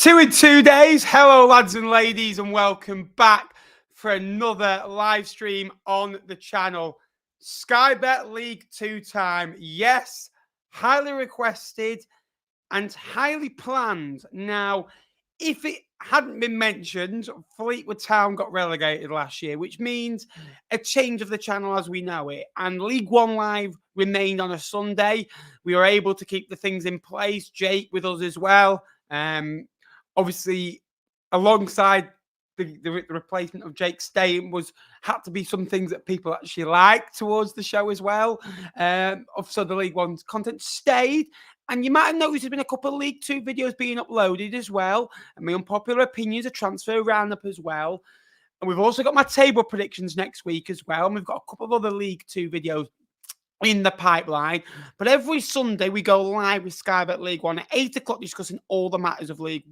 2 in 2 days. Hello, lads and ladies, and welcome back for another live stream on the channel. Sky Bet League 2 time. Yes, highly requested and highly planned. Now, if it hadn't been mentioned, Fleetwood Town got relegated last year, which means a change of the channel as we know it. And League One Live remained on a Sunday. We were able to keep the things in place. Jake with us as well. Obviously, alongside the replacement of Jake staying had to be some things that people actually liked towards the show as well. So the League One's content stayed. And you might have noticed there's been a couple of League Two videos being uploaded as well. And my unpopular opinions, a transfer roundup as well. And we've also got my table predictions next week as well. And we've got a couple of other League Two videos in the pipeline. But every Sunday we go live with Sky Bet League One at 8 o'clock discussing all the matters of League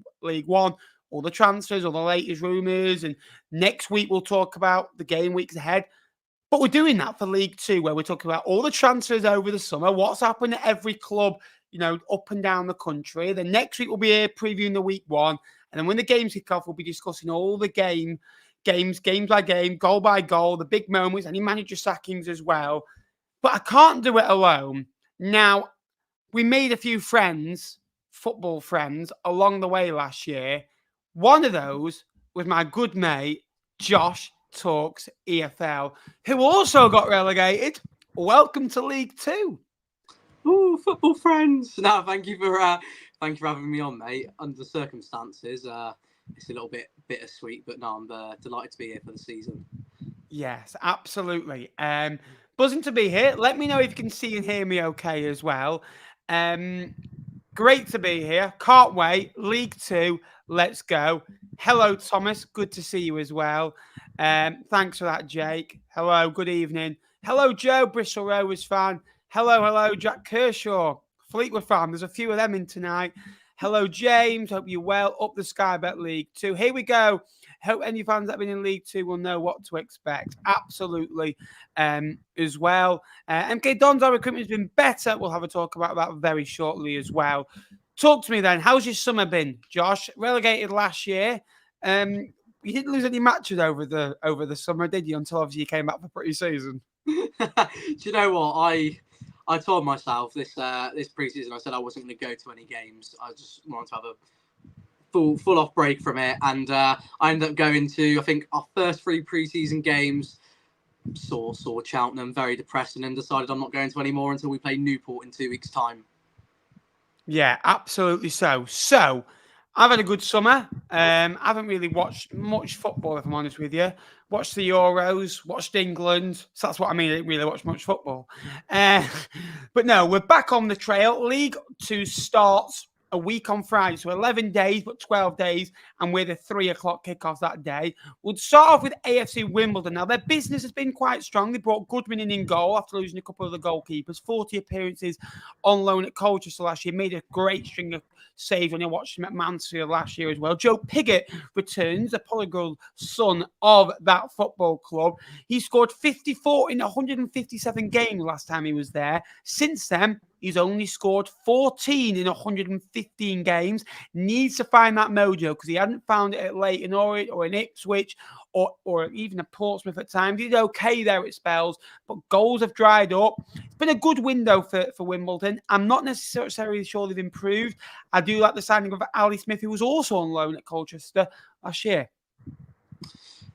One, all the transfers, all the latest rumours. And next week we'll talk about the game weeks ahead. But we're doing that for League Two, where we're talking about all the transfers over the summer, what's happened at every club, up and down the country. Then next week we'll be here previewing the week one. And then when the games kick off, we'll be discussing all the games by game, goal by goal, the big moments, any manager sackings as well. But I can't do it alone. Now, we made a few friends, football friends, along the way last year. One of those was my good mate, Josh Talks EFL, who also got relegated. Welcome to League Two. Ooh, football friends. No, thank you for having me on, mate. Under the circumstances, it's a little bit bittersweet, but no, I'm delighted to be here for the season. Yes, absolutely. Buzzing to be here. Let me know if you can see and hear me okay as well. Great to be here. Can't wait. League Two. Let's go. Hello, Thomas. Good to see you as well. Thanks for that, Jake. Hello. Good evening. Hello, Joe, Bristol Rovers fan. Hello, Jack Kershaw, Fleetwood fan. There's a few of them in tonight. Hello, James. Hope you're well. Up the Sky Bet League 2. Here we go. Hope any fans that have been in League 2 will know what to expect. Absolutely. As well. MK DONS, our recruitment has been better. We'll have a talk about that very shortly as well. Talk to me then. How's your summer been, Josh? Relegated last year. You didn't lose any matches over the summer, did you? Until obviously you came back for pre-season. Do you know what? I told myself this pre-season, I said I wasn't going to go to any games. I just wanted to have a full off break from it. And I ended up going to, I think, our first 3 pre-season games. Saw Cheltenham, very depressing, and decided I'm not going to any more until we play Newport in 2 weeks' time. Yeah, absolutely so. So, I've had a good summer. I haven't really watched much football, if I'm honest with you. Watched the Euros, watched England. So that's what I mean. I didn't really watch much football. But no, we're back on the trail. League 2 starts a week on Friday. So 11 days, but 12 days. And with a 3 o'clock kickoff that day. We'll start off with AFC Wimbledon. Now, their business has been quite strong. They brought Goodman in goal after losing a couple of the goalkeepers. 40 appearances on loan at Colchester last year. Made a great string of saves when I watched him at Mansfield last year as well. Joe Pigott returns, the prodigal son of that football club. He scored 54 in 157 games last time he was there. Since then, he's only scored 14 in 115 games. Needs to find that mojo because he hadn't found it at Leighton or in Ipswich or even at Portsmouth at times. He did okay there at spells, but goals have dried up. It's been a good window for Wimbledon. I'm not necessarily sure they've improved. I do like the signing of Ali Smith, who was also on loan at Colchester last year.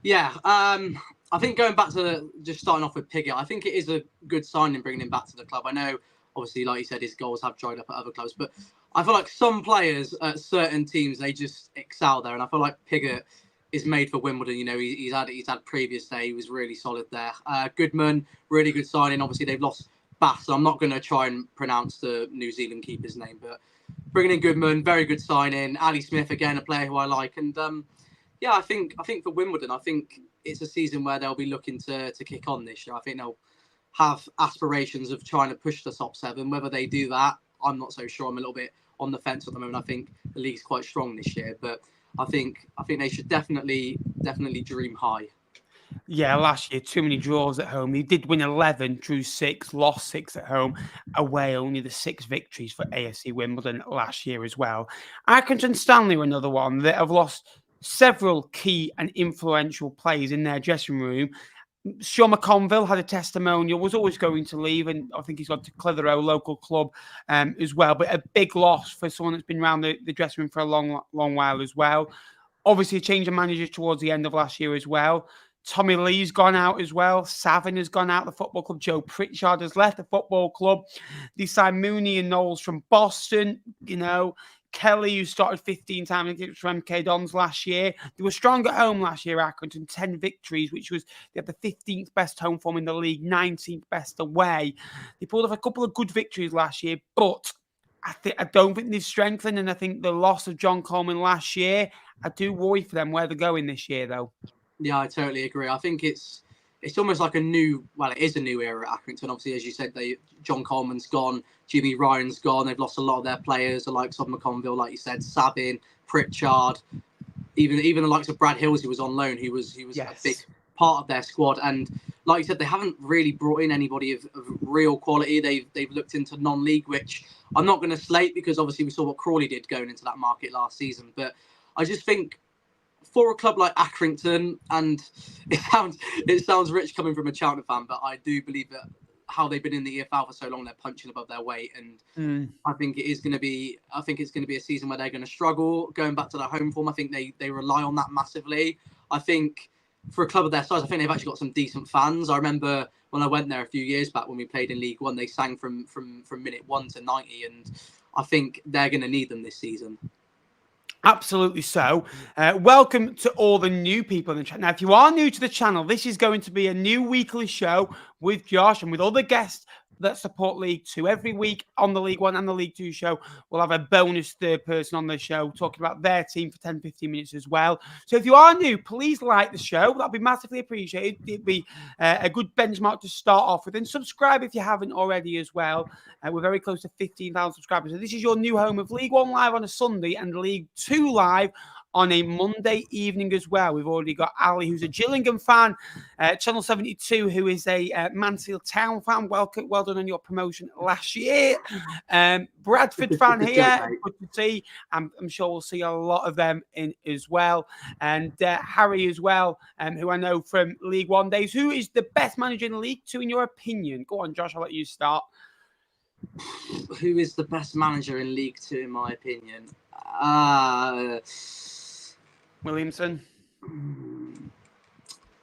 Yeah, I think going back to just starting off with Pigott, I think it is a good signing bringing him back to the club. I know, obviously, like you said, his goals have dried up at other clubs, but I feel like some players at certain teams, they just excel there. And I feel like Pigott is made for Wimbledon. He's had previous day. He was really solid there. Goodman, really good signing. Obviously, they've lost Bath, so I'm not going to try and pronounce the New Zealand keeper's name, but bringing in Goodman, very good signing. Ali Smith, again, a player who I like. And yeah, I think for Wimbledon, I think it's a season where they'll be looking to kick on this year. I think they'll have aspirations of trying to push the top 7. Whether they do that, I'm not so sure. I'm a little bit on the fence at the moment. I think the league's quite strong this year, but I think they should definitely dream high. Yeah, last year, too many draws at home. He did win 11, drew 6, lost 6 at home. Away, only the 6 victories for AFC Wimbledon last year as well. Accrington Stanley were another one that have lost several key and influential players in their dressing room. Sean McConville had a testimonial, was always going to leave, and I think he's gone to Clitheroe, local club, as well. But a big loss for someone that's been around the dressing room for a long while as well. Obviously, a change of manager towards the end of last year as well. Tommy Lee's gone out as well. Savin has gone out the football club. Joe Pritchard has left the football club. They signed Mooney and Knowles from Boston. Kelly, who started 15 times against MK Dons last year. They were strong at home last year, Accrington, 10 victories, which was they had the 15th best home form in the league, 19th best away. They pulled off a couple of good victories last year, but I don't think they've strengthened, and I think the loss of John Coleman last year, I do worry for them where they're going this year, though. Yeah, I totally agree. I think it's almost like it is a new era at Accrington. Obviously, as you said, John Coleman's gone, Jimmy Ryan's gone. They've lost a lot of their players, the likes of McConville, like you said, Sabin, Pritchard, even the likes of Brad Hills, who was on loan, who was Yes. a big part of their squad. And like you said, they haven't really brought in anybody of real quality. They've looked into non-league, which I'm not going to slate because obviously we saw what Crawley did going into that market last season. But I just think for a club like Accrington, and it sounds rich coming from a Cheltenham fan, but I do believe that how they've been in the EFL for so long, they're punching above their weight, and I think it's going to be a season where they're going to struggle going back to their home form. I think they rely on that massively. I think for a club of their size, I think they've actually got some decent fans. I remember when I went there a few years back when we played in League One, they sang from minute 1 to 90, and I think they're going to need them this season. Absolutely so. Welcome to all the new people in the chat. Now, if you are new to the channel, this is going to be a new weekly show with Josh and with other guests that support League Two. Every week on the League One and the League Two show, we'll have a bonus third person on the show talking about their team for 10, 15 minutes as well. So if you are new, please like the show. That'd be massively appreciated. It'd be a good benchmark to start off with. And subscribe if you haven't already as well. We're very close to 15,000 subscribers. So this is your new home of League One Live on a Sunday and League Two Live on a Monday evening as well. We've already got Ali, who's a Gillingham fan, Channel 72, who is a Mansfield Town fan. Well done on your promotion last year. Bradford fan here, good to see. I'm sure we'll see a lot of them in as well. And Harry as well, who I know from League One days. Who is the best manager in League Two in your opinion? Go on, Josh, I'll let you start. Who is the best manager in League Two, in my opinion? Williamson.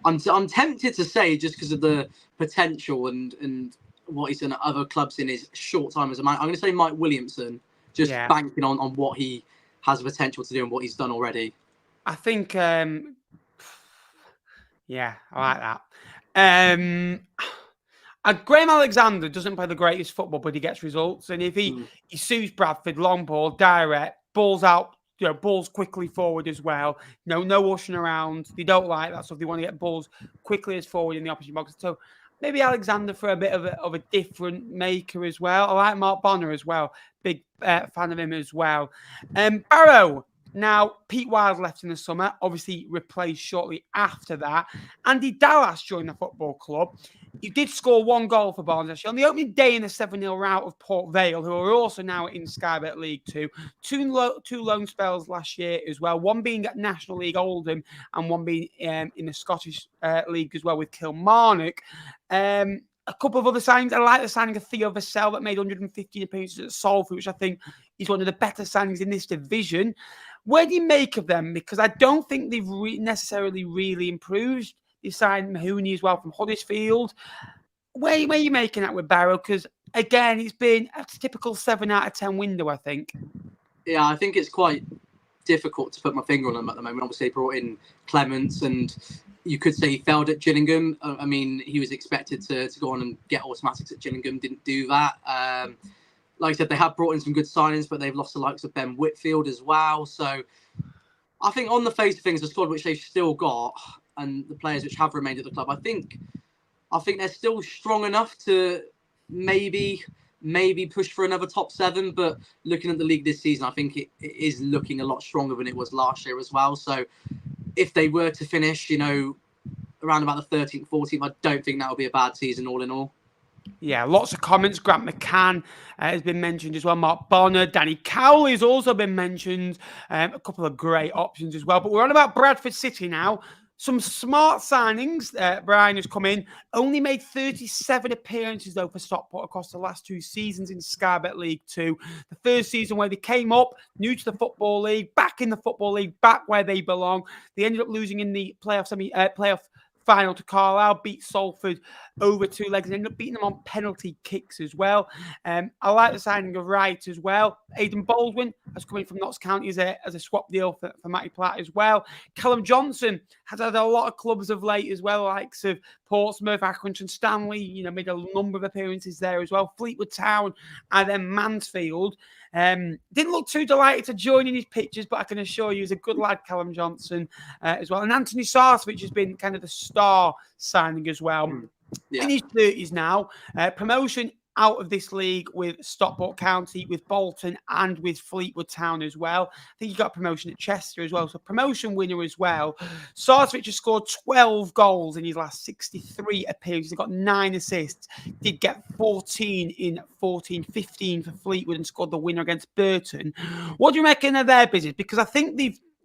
I'm tempted to say just because of the potential and what he's done at other clubs in his short time as a man. I'm going to say Mike Williamson, just banking on what he has the potential to do and what he's done already. I think, I like that. Graham Alexander doesn't play the greatest football, but he gets results. And if he suits Bradford, long ball, direct, balls out, balls quickly forward as well. No ushering around. They don't like that stuff. They want to get balls quickly as forward in the opposition box. So maybe Alexander for a bit of a different maker as well. I like Mark Bonner as well. Big fan of him as well. Barrow. Now, Pete Wild left in the summer, obviously replaced shortly after that. Andy Dallas joined the football club. He did score 1 goal for Barnes actually on the opening day in the 7-0 rout of Port Vale, who are also now in Sky Bet League Two. Two loan spells last year as well, one being at National League Oldham and one being in the Scottish League as well with Kilmarnock. A couple of other signings. I like the signing of Theo Vassell that made 115 appearances at Salford, which I think is one of the better signings in this division. Where do you make of them? Because I don't think they've necessarily really improved. They signed Mahoney as well from Huddersfield. Where are you making that with Barrow? Because, again, it's been a typical 7 out of 10 window, I think. Yeah, I think it's quite difficult to put my finger on them at the moment. Obviously, they brought in Clements, and you could say he failed at Gillingham. I mean, he was expected to go on and get automatics at Gillingham, didn't do that. Like I said, they have brought in some good signings, but they've lost the likes of Ben Whitfield as well. So I think on the face of things, the squad which they've still got and the players which have remained at the club, I think they're still strong enough to maybe push for another top 7. But looking at the league this season, I think it is looking a lot stronger than it was last year as well. So if they were to finish, around about the 13th, 14th, I don't think that will be a bad season all in all. Yeah, lots of comments. Grant McCann has been mentioned as well. Mark Bonner, Danny Cowley has also been mentioned. A couple of great options as well. But we're on about Bradford City now. Some smart signings. Brian has come in. Only made 37 appearances, though, for Stockport across the last 2 seasons in Sky Bet League 2. The first season where they came up, new to the Football League, back in the Football League, back where they belong. They ended up losing in the playoff final to Carlisle, beat Salford over 2 legs and ended up beating them on penalty kicks as well. I like the signing of Wright as well. Aidan Baldwin has come in from Notts County as a swap deal for Matty Platt as well. Callum Johnson has had a lot of clubs of late as well, likes of Portsmouth, Accrington, Stanley, made a number of appearances there as well. Fleetwood Town and then Mansfield. Didn't look too delighted to join in his pictures, but I can assure you he's a good lad, Callum Johnson, as well. And Anthony Sarcevic has been kind of the star signing as well. In his 30s now. Promotion out of this league with Stockport County, with Bolton, and with Fleetwood Town as well. I think he got promotion at Chester as well, so promotion winner as well. Sarcevic has scored 12 goals in his last 63 appearances. He got 9 assists. Did get 14 in 15 for Fleetwood and scored the winner against Burton. What do you reckon of their business? Because I think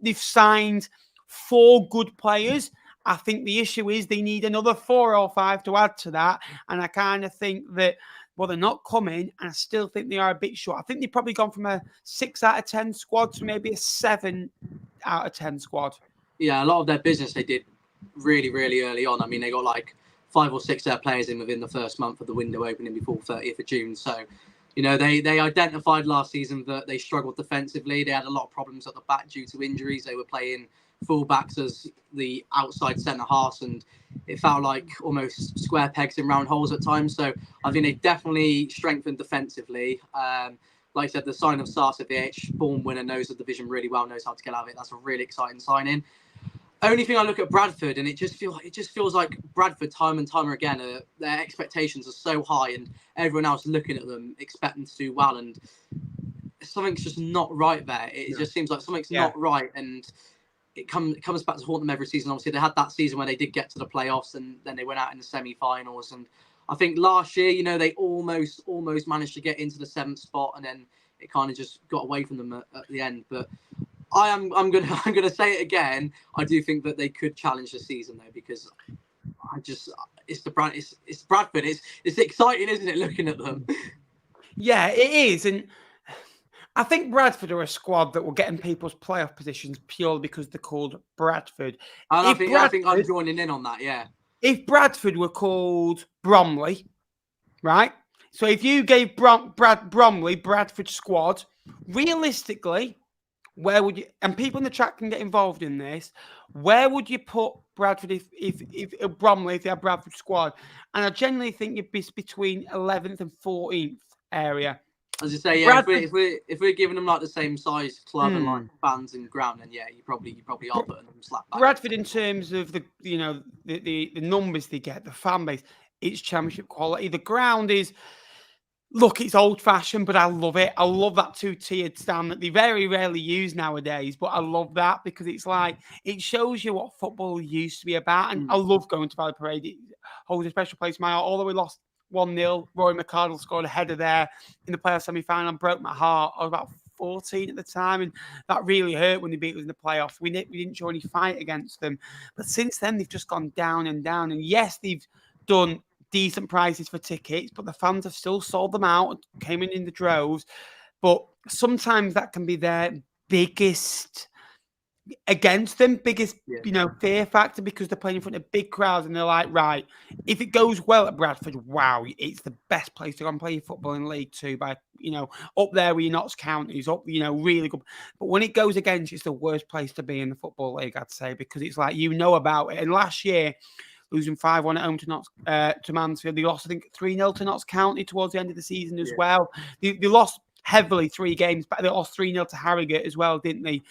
they've signed 4 good players. I think the issue is they need another 4 or 5 to add to that. And I kind of think that, well, they're not coming, and I still think they are a bit short. I think they've probably gone from a 6 out of 10 squad to maybe a 7 out of 10 squad. Yeah, a lot of their business they did really, really early on. I mean, they got like 5 or 6 their players in within the first month of the window opening before 30th of June. So, they identified last season that they struggled defensively. They had a lot of problems at the back due to injuries. They were playing full-backs as the outside centre-halves, and it felt like almost square pegs in round holes at times. So I think they definitely strengthened defensively. Like I said, the sign of Sarcevic, born winner, knows the division really well, knows how to get out of it. That's a really exciting signing. Only thing I look at Bradford, and it just feels like Bradford time and time again, their expectations are so high, and everyone else looking at them expecting to do well, and something's just not right there. It just seems like something's not right, and it comes back to haunt them every season. Obviously, they had that season where they did get to the playoffs, and then they went out in the semi-finals. And I think last year, they almost managed to get into the 7th spot, and then it kind of just got away from them at the end. But I'm gonna say it again. I do think that they could challenge the season though, because it's Bradford. It's exciting, isn't it? Looking at them. Yeah, it is, and I think Bradford are a squad that will get in people's playoff positions purely because they're called Bradford. And I think I'm joining in on that, yeah. If Bradford were called Bromley, right? So if you gave Bromley Bradford squad, realistically, where would you, and people in the chat can get involved in this, where would you put Bradford if Bromley, if they had Bradford squad? And I generally think you'd be between 11th and 14th area. As you say, yeah, if we're giving them like the same size club and like fans and ground, then yeah, you probably are putting them slap back. Bradford, in terms of the numbers they get, the fan base, it's championship quality. The ground is, look, it's old fashioned, but I love it. I love that 2-tiered stand that they very rarely use nowadays, but I love that because it's like it shows you what football used to be about. And I love going to Vale Parade. It holds a special place in my heart. Although we lost 1-0. Rory McCardle scored a header there in the playoff semi-final and broke my heart. I was about 14 at the time, and that really hurt when they beat us in the playoffs. We didn't show any fight against them. But since then, they've just gone down and down. And yes, they've done decent prices for tickets, but the fans have still sold them out, came in the droves. But sometimes that can be their biggest fear factor, because they're playing in front of big crowds and they're like, right, if it goes well at Bradford, wow, it's the best place to go and play football in League Two, by up there with your Notts counties, up really good. But when it goes against, it's the worst place to be in the Football League, I'd say, because it's like about it. And last year, losing 5-1 at home to Mansfield, they lost I think 3-0 to Notts County towards the end of the season as well. They lost heavily 3 games, but they lost 3-0 to Harrogate as well, didn't they?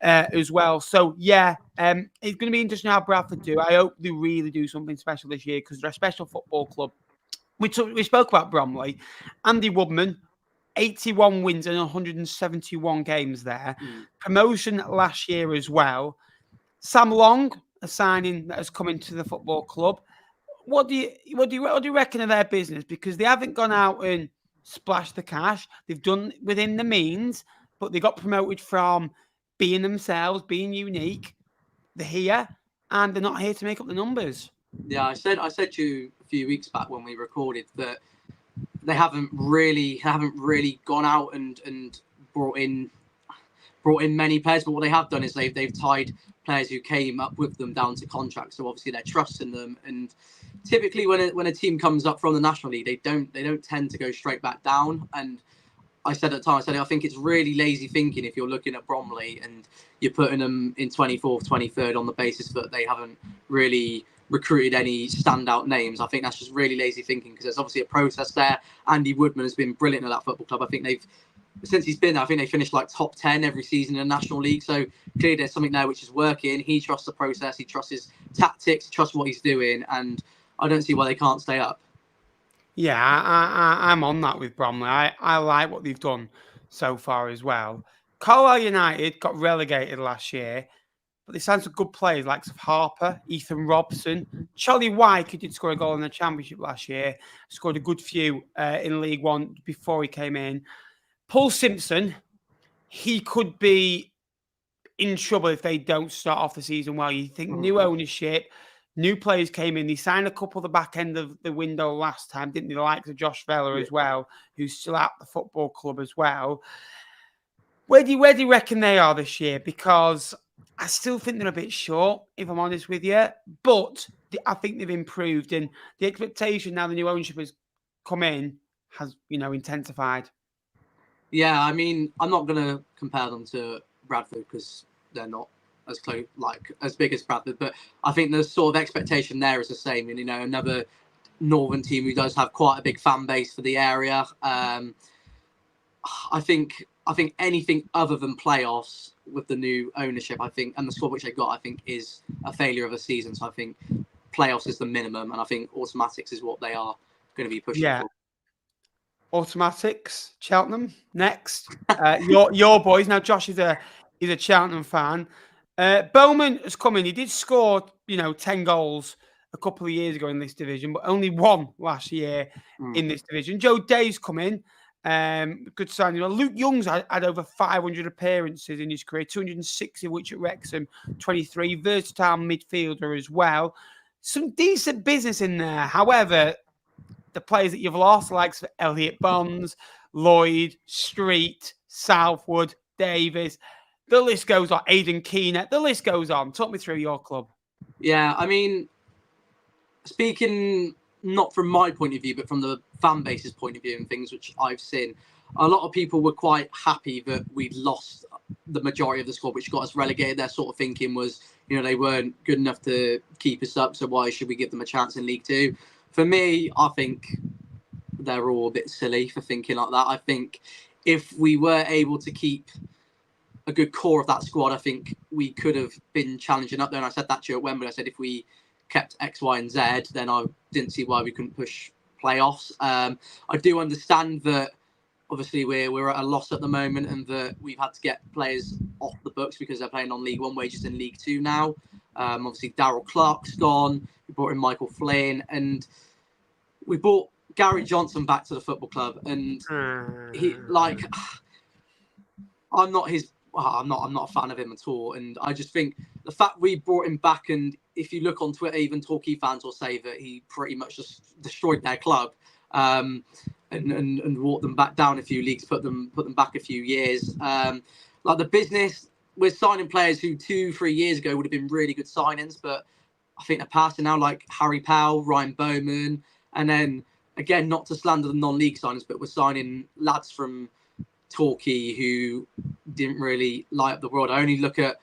As well. So, yeah, it's going to be interesting how Bradford do. I hope they really do something special this year, because they're a special football club. We spoke about Bromley. Andy Woodman, 81 wins and 171 games there. Promotion last year as well. Sam Long, a signing that has come into the football club. What do you reckon of their business? Because they haven't gone out and splashed the cash. They've done within the means, but they got promoted from being themselves, being unique. They're here, and they're not here to make up the numbers. Yeah, I said to you a few weeks back when we recorded that they haven't really gone out and brought in many players, but what they have done is they've tied players who came up with them down to contracts. So obviously they're trusting them, and typically when a team comes up from the National League, they don't tend to go straight back down. And I said at the time, I think it's really lazy thinking if you're looking at Bromley and you're putting them in 24th, 23rd on the basis that they haven't really recruited any standout names. I think that's just really lazy thinking, because there's obviously a process there. Andy Woodman has been brilliant at that football club. I think since he's been there, I think they finished like top 10 every season in the National League. So clearly there's something there which is working. He trusts the process. He trusts his tactics. He trusts what he's doing. And I don't see why they can't stay up. Yeah, I'm on that with Bromley. I like what they've done so far as well. Carlisle United got relegated last year, but they signed some good players like Harper, Ethan Robson, Charlie White, who did score a goal in the Championship last year, scored a good few in League One before he came in. Paul Simpson, he could be in trouble if they don't start off the season well. You think new ownership, new players came in. They signed a couple at the back end of the window last time, didn't they? The likes of Josh Vella as well, who's still at the football club as well. Where do you reckon they are this year? Because I still think they're a bit short, if I'm honest with you. But I think they've improved, and the expectation now the new ownership has come in has, intensified. Yeah, I mean, I'm not going to compare them to Bradford because they're not as close, as big as Bradford. But I think the sort of expectation there is the same. And another northern team who does have quite a big fan base for the area. I think anything other than playoffs with the new ownership, and the squad which they got, I think is a failure of a season. So I think playoffs is the minimum, and I think automatics is what they are going to be pushing for. Automatics, Cheltenham next. Your boys. Now Josh is a Cheltenham fan. Bowman has come in. He did score 10 goals a couple of years ago in this division, but only one last year in this division. Joe Day's come in. Good signing. Luke Young's had over 500 appearances in his career, 260 of which at Wrexham, 23. Versatile midfielder as well. Some decent business in there. However, the players that you've lost, like Elliot Bonds, Lloyd, Street, Southwood, Davis, the list goes on. Aidan Keener, the list goes on. Talk me through your club. Yeah, I mean, speaking not from my point of view, but from the fan base's point of view and things which I've seen, a lot of people were quite happy that we'd lost the majority of the squad, which got us relegated. Their sort of thinking was, they weren't good enough to keep us up, so why should we give them a chance in League Two? For me, I think they're all a bit silly for thinking like that. I think if we were able to keep a good core of that squad, I think we could have been challenging up there. And I said that to you at Wembley. I said if we kept X, Y, and Z, then I didn't see why we couldn't push playoffs. I do understand that obviously we're at a loss at the moment, and that we've had to get players off the books because they're playing on League One wages in League Two now. Obviously Darryl Clark's gone. We brought in Michael Flynn, and we brought Gary Johnson back to the football club, and I'm not a fan of him at all. And I just think the fact we brought him back, and if you look on Twitter, even Torquay fans will say that he pretty much just destroyed their club, and walked them back down a few leagues, put them back a few years. Like the business, we're signing players who 2-3 years ago would have been really good signings, but I think they're passing now, like Harry Powell, Ryan Bowman, and then again, not to slander the non-league signings, but we're signing lads from Torquay who didn't really light up the world. I only look at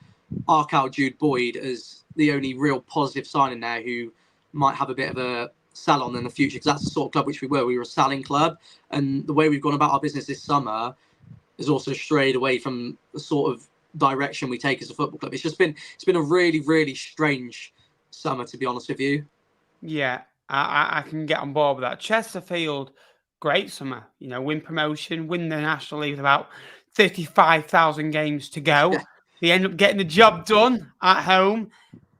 Arkell Jude Boyd as the only real positive signing there, who might have a bit of a sell on in the future, because that's the sort of club which we were. We were a selling club, and the way we've gone about our business this summer has also strayed away from the sort of direction we take as a football club. It's been a really, really strange summer, to be honest with you. Yeah, I can get on board with that. Chesterfield, great summer. Win promotion, win the National League with about 35,000 games to go. Yeah. They end up getting the job done at home.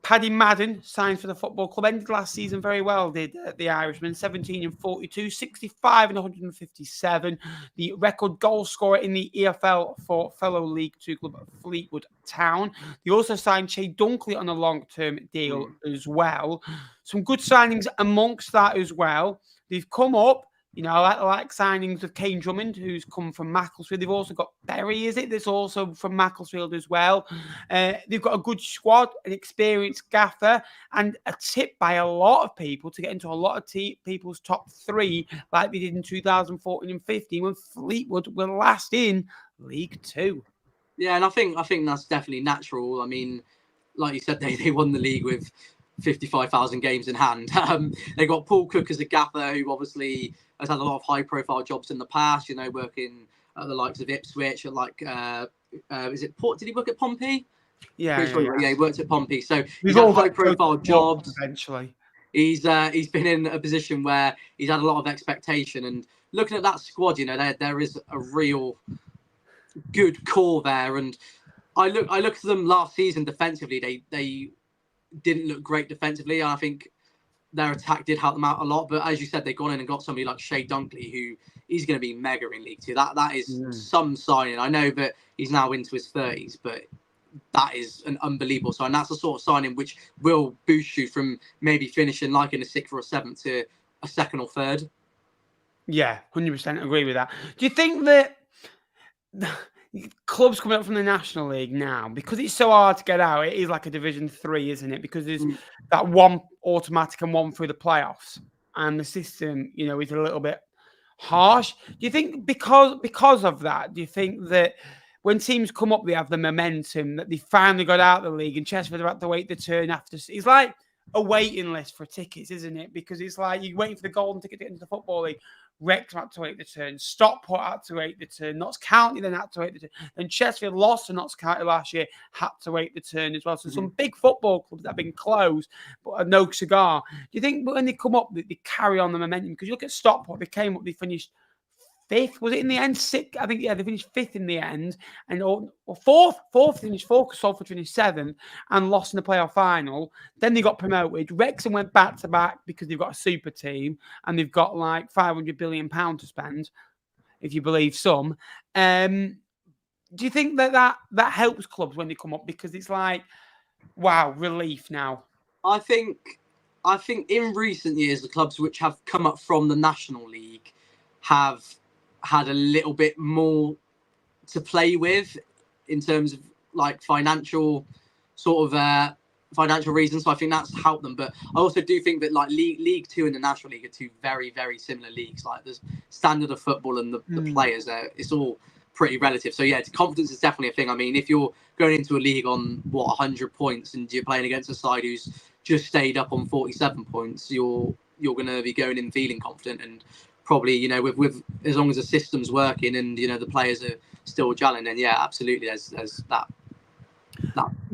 Paddy Madden signed for the football club. Ended last season very well, did the Irishman. 17 and 42, 65 and 157. The record goal scorer in the EFL for fellow League Two club Fleetwood Town. They also signed Che Dunkley on a long-term deal as well. Some good signings amongst that as well. They've come up. Like signings of Kane Drummond, who's come from Macclesfield. They've also got Berry, is it? That's also from Macclesfield as well. They've got a good squad, an experienced gaffer, and a tip by a lot of people to get into a lot of people's top 3, like they did in 2014 and 15, when Fleetwood were last in League Two. Yeah, and I think that's definitely natural. I mean, like you said, they won the league with 55,000 games in hand. They got Paul Cook as a gaffer, who obviously has had a lot of high-profile jobs in the past. Mm. Working at the likes of Ipswich, at is it Port? Did he work at Pompey? Yeah, he worked at Pompey. So We've he's all had got high-profile jobs. Eventually, he's been in a position where he's had a lot of expectation. And looking at that squad, there is a real good core there. And I look at them last season defensively. They didn't look great defensively. I think their attack did help them out a lot. But as you said, they've gone in and got somebody like Che Dunkley, who is going to be mega in League Two. That is some signing. I know that he's now into his 30s, but that is an unbelievable sign. That's the sort of signing which will boost you from maybe finishing like in a 6th or a 7th to a 2nd or 3rd. Yeah, 100% agree with that. Do you think that clubs coming up from the National League now, because it's so hard to get out, it is like a Division 3, isn't it? Because there's that one automatic and one through the playoffs, and the system, is a little bit harsh. Do you think because of that, do you think that when teams come up, they have the momentum that they finally got out of the league, and Chesterfield are about to wait the turn after? It's like a waiting list for tickets, isn't it? Because it's like you're waiting for the golden ticket to get into the Football League. Wrexham had to wait the turn. Stockport had to wait the turn. Notts County then had to wait the turn. And Chesterfield lost to Notts County last year, had to wait the turn as well. So some big football clubs that have been closed, but are no cigar. Do you think when they come up, they carry on the momentum? Because you look at Stockport, they came up, they finished 5th. Was it in the end? 6th? I think, yeah, they finished 5th in the end. And or 4th finished 4th because Salford finished 7th and lost in the playoff final. Then they got promoted. Wrexham went back to back because they've got a super team and they've got like £500 billion to spend, if you believe some. Do you think that helps clubs when they come up? Because it's like, wow, relief now. I think in recent years, the clubs which have come up from the National League have had a little bit more to play with in terms of like financial reasons. So I think that's helped them. But I also do think that like League Two and the National League are two very, very similar leagues. Like the standard of football and the players there, it's all pretty relative. So yeah, confidence is definitely a thing. I mean, if you're going into a league on 100 points and you're playing against a side who's just stayed up on 47 points, you're going to be going in feeling confident. And probably, with as long as the system's working and the players are still gelling, then yeah, absolutely, there's that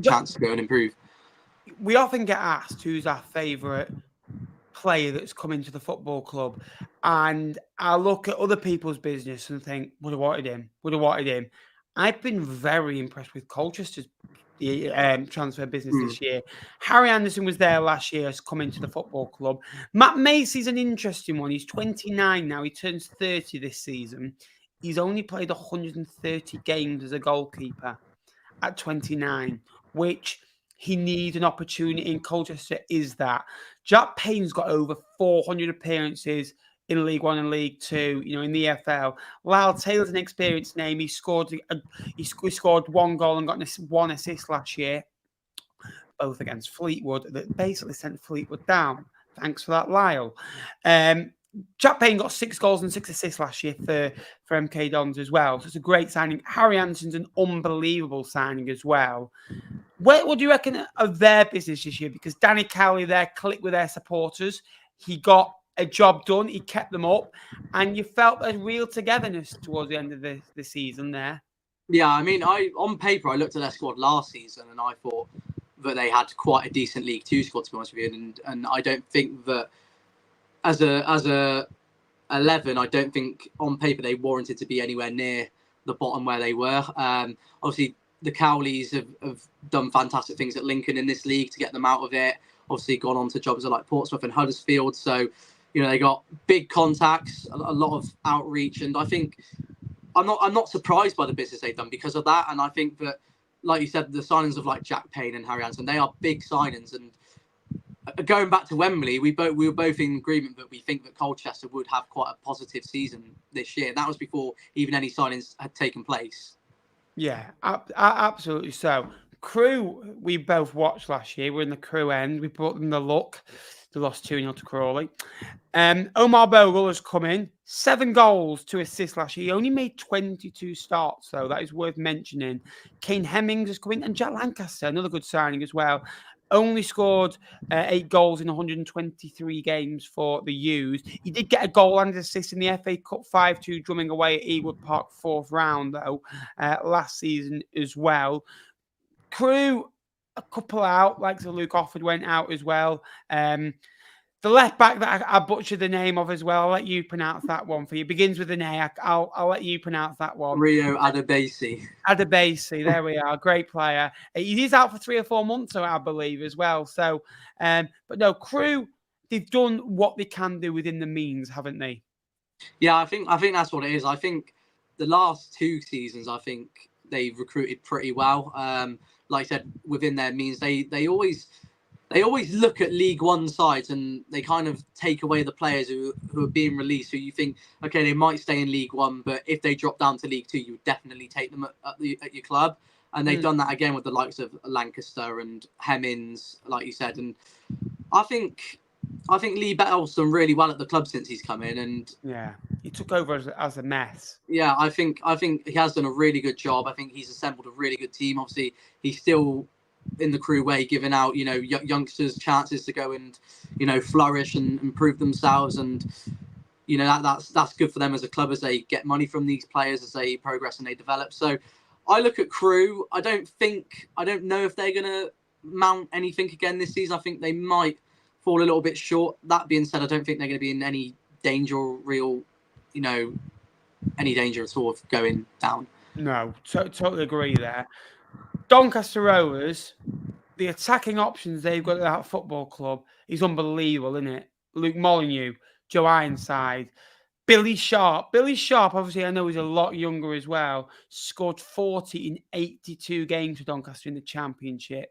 chance to go and improve. We often get asked who's our favourite player that's come into the football club, and I look at other people's business and think, would have wanted him. I've been very impressed with Colchester's transfer business this year. Harry Anderson was there last year, has come into the football club. Matt Macy's an interesting one. He's 29 now. He turns 30 this season. He's only played 130 games as a goalkeeper at 29, which he needs an opportunity in Colchester. Is that Jack Payne's got over 400 appearances in League One and League Two, in the EFL. Lyle Taylor's an experienced name. He scored 1 goal and got 1 assist last year, both against Fleetwood, that basically sent Fleetwood down. Thanks for that, Lyle. Jack Payne got 6 goals and 6 assists last year for MK Dons as well. So it's a great signing. Harry Anderson's an unbelievable signing as well. What do you reckon of their business this year? Because Danny Cowley there clicked with their supporters. He got a job done. He kept them up, and you felt a real togetherness towards the end of the season there. Yeah, I mean, on paper, I looked at their squad last season, and I thought that they had quite a decent League Two squad, to be honest with you. And I don't think that as a 11, I don't think on paper they warranted to be anywhere near the bottom where they were. Obviously, the Cowleys have done fantastic things at Lincoln in this league to get them out of it. Obviously, gone on to jobs at like Portsmouth and Huddersfield. So, they got big contacts, a lot of outreach, and I think I'm not surprised by the business they've done because of that. And I think that, like you said, the signings of like Jack Payne and Harry Anderson, they are big signings. And going back to Wembley, we were both in agreement that we think that Colchester would have quite a positive season this year. That was before even any signings had taken place. Yeah, absolutely so. Crewe, we both watched last year. We're in the Crewe end. We brought them the luck. They lost 2-0 to Crawley. Omar Bogle has come in. 7 goals, 2 assists last year. He only made 22 starts, though. That is worth mentioning. Kane Hemmings has come in. And Jack Lancaster, another good signing as well. Only scored 8 goals in 123 games for the U's. He did get a goal and an assist in the FA Cup 5-2 drumming away at Ewood Park 4th round, though, last season as well. Crewe, a couple out, like so Luke Offord went out as well. The left back that I butchered the name of as well, I'll let you pronounce that one for you. It begins with an A. I'll let you pronounce that one. Rio Adebisi. Adebisi, there we are. Great player. He's out for 3 or 4 months, I believe, as well. So, but no, Crewe, they've done what they can do within the means, haven't they? Yeah, I think that's what it is. I think the last 2 seasons, I think they've recruited pretty well. Like I said, within their means, they always look at League One sides and they kind of take away the players who are being released. So you think, okay, they might stay in League One, but if they drop down to League Two, you would definitely take them at your club. And they've done that again with the likes of Lancaster and Hemmings, like you said. And I think Lee Bell's done really well at the club since he's come in. And yeah, he took over as a mess. Yeah, I think he has done a really good job. I think he's assembled a really good team. Obviously, he's still in the Crewe way, giving out youngsters chances to go and flourish and improve themselves, and that's good for them as a club as they get money from these players as they progress and they develop. So I look at Crewe. I don't know if they're going to mount anything again this season. I think they might fall a little bit short. That being said, I don't think they're going to be in any danger or real any danger at all of going down. No, totally agree there. Doncaster Rovers, the attacking options they've got at that football club is unbelievable, isn't it? Luke Molyneux, Joe Ironside, Billy Sharp. Billy Sharp, obviously, I know he's a lot younger as well, scored 40 in 82 games for Doncaster in the Championship.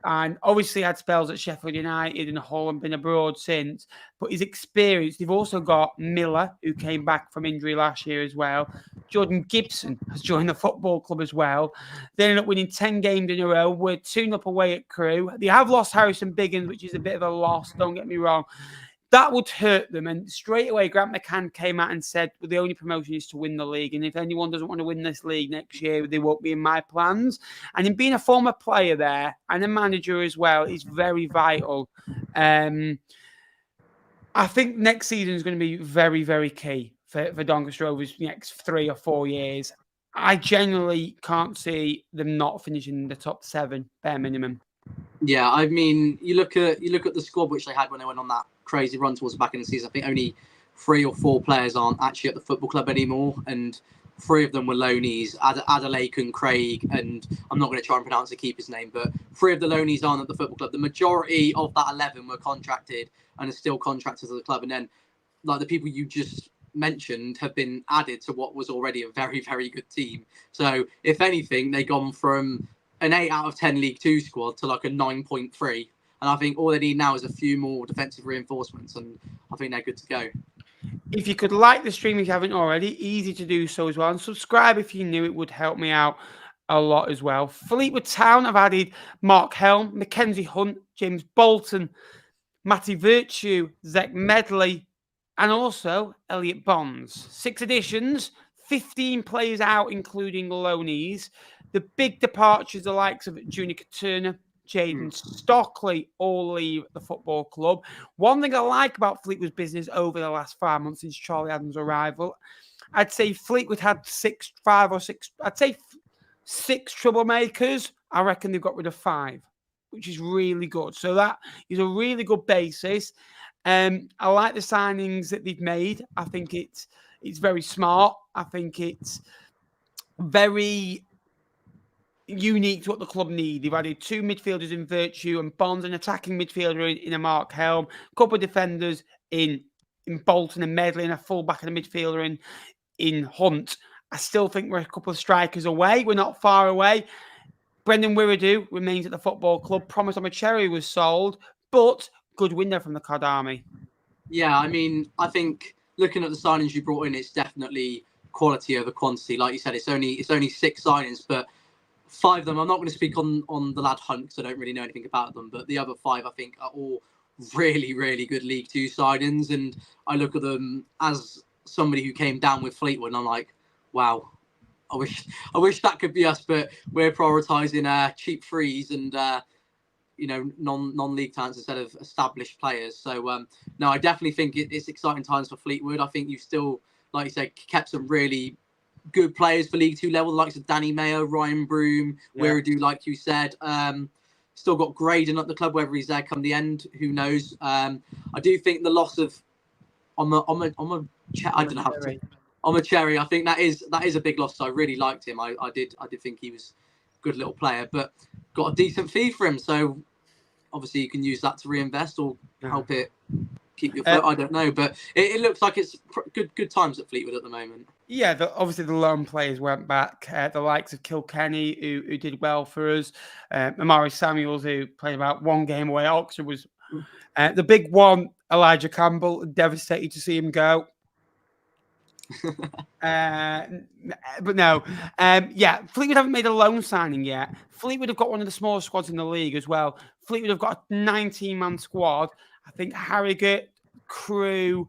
And obviously had spells at Sheffield United and Hull and been abroad since. But his experience, they've also got Miller, who came back from injury last year as well. Jordan Gibson has joined the football club as well. They ended up winning 10 games in a row. We're 2-0 away at Crewe. They have lost Harrison Biggins, which is a bit of a loss, don't get me wrong. That would hurt them. And straight away, Grant McCann came out and said, well, the only promotion is to win the league. And if anyone doesn't want to win this league next year, they won't be in my plans. And in being a former player there and a manager as well, is very vital. I think next season is going to be very, very key for Doncaster Rovers next 3 or 4 years. I genuinely can't see them not finishing in the top 7, bare minimum. Yeah, I mean, you look at the squad which they had when they went on that crazy run towards the back end of the season. I think only 3 or 4 players aren't actually at the football club anymore, and 3 of them were loanees. Adelaide and Craig, and I'm not going to try and pronounce the keeper's name, but 3 of the loanees aren't at the football club. The majority of that 11 were contracted and are still contracted to the club, and then like the people you just mentioned have been added to what was already a very, very good team. So if anything, they've gone from an 8 out of 10 League Two squad to like a 9.3. And I think all they need now is a few more defensive reinforcements, and I think they're good to go. If you could like the stream if you haven't already, easy to do so as well. And subscribe if you knew, it would help me out a lot as well. Fleetwood Town have added Mark Helm, Mackenzie Hunt, James Bolton, Matty Virtue, Zach Medley, and also Elliot Bonds. 6 additions, 15 players out, including loanees. The big departures, the likes of Junior Turner, Jaden Stockley, all leave the football club. One thing I like about Fleetwood's business over the last 5 months since Charlie Adams' arrival, I'd say Fleetwood had 5 or 6, I'd say 6 troublemakers. I reckon they've got rid of 5, which is really good. So that is a really good basis. I like the signings that they've made. I think it's very smart. I think it's very unique to what the club need. They've added 2 midfielders in Virtue and Bonds, an attacking midfielder in a Mark Helm, a couple of defenders in Bolton and Medley, and a full-back and a midfielder in Hunt. I still think we're a couple of strikers away. We're not far away. Brendan Wiradu remains at the football club. Promise on a Cherry was sold, but good window from the Cod Army. Yeah, I mean, I think looking at the signings you brought in, it's definitely quality over quantity. Like you said, it's only 6 signings, but 5 of them, I'm not going to speak on the lad Hunt because I don't really know anything about them, but the other 5 I think are all really, really good League Two signings. And I look at them as somebody who came down with Fleetwood and I'm like, wow, I wish that could be us, but we're prioritising cheap frees and non-league talents instead of established players. So no, I definitely think it's exciting times for Fleetwood. I think you've still, like you said, kept some really good players for League Two level, the likes of Danny Mayo, Ryan Broom, Wiradu, like you said. Still got Graydon at the club, whether he's there come the end, who knows. I do think the loss of I don't know how to. I'm a Cherry. I think that is a big loss. I really liked him. I did think he was a good little player, but got a decent fee for him. So obviously you can use that to reinvest or help it keep your foot. I don't know, but it looks like it's good times at Fleetwood at the moment. Yeah, obviously the loan players went back. The likes of Kilkenny, who did well for us. Amari Samuels, who played about 1 game away. Oxford was the big one. Elijah Campbell, devastated to see him go. But no, Fleetwood haven't made a loan signing yet. Fleetwood have got one of the smallest squads in the league as well. Fleetwood have got a 19-man squad. I think Harrogate, Crewe,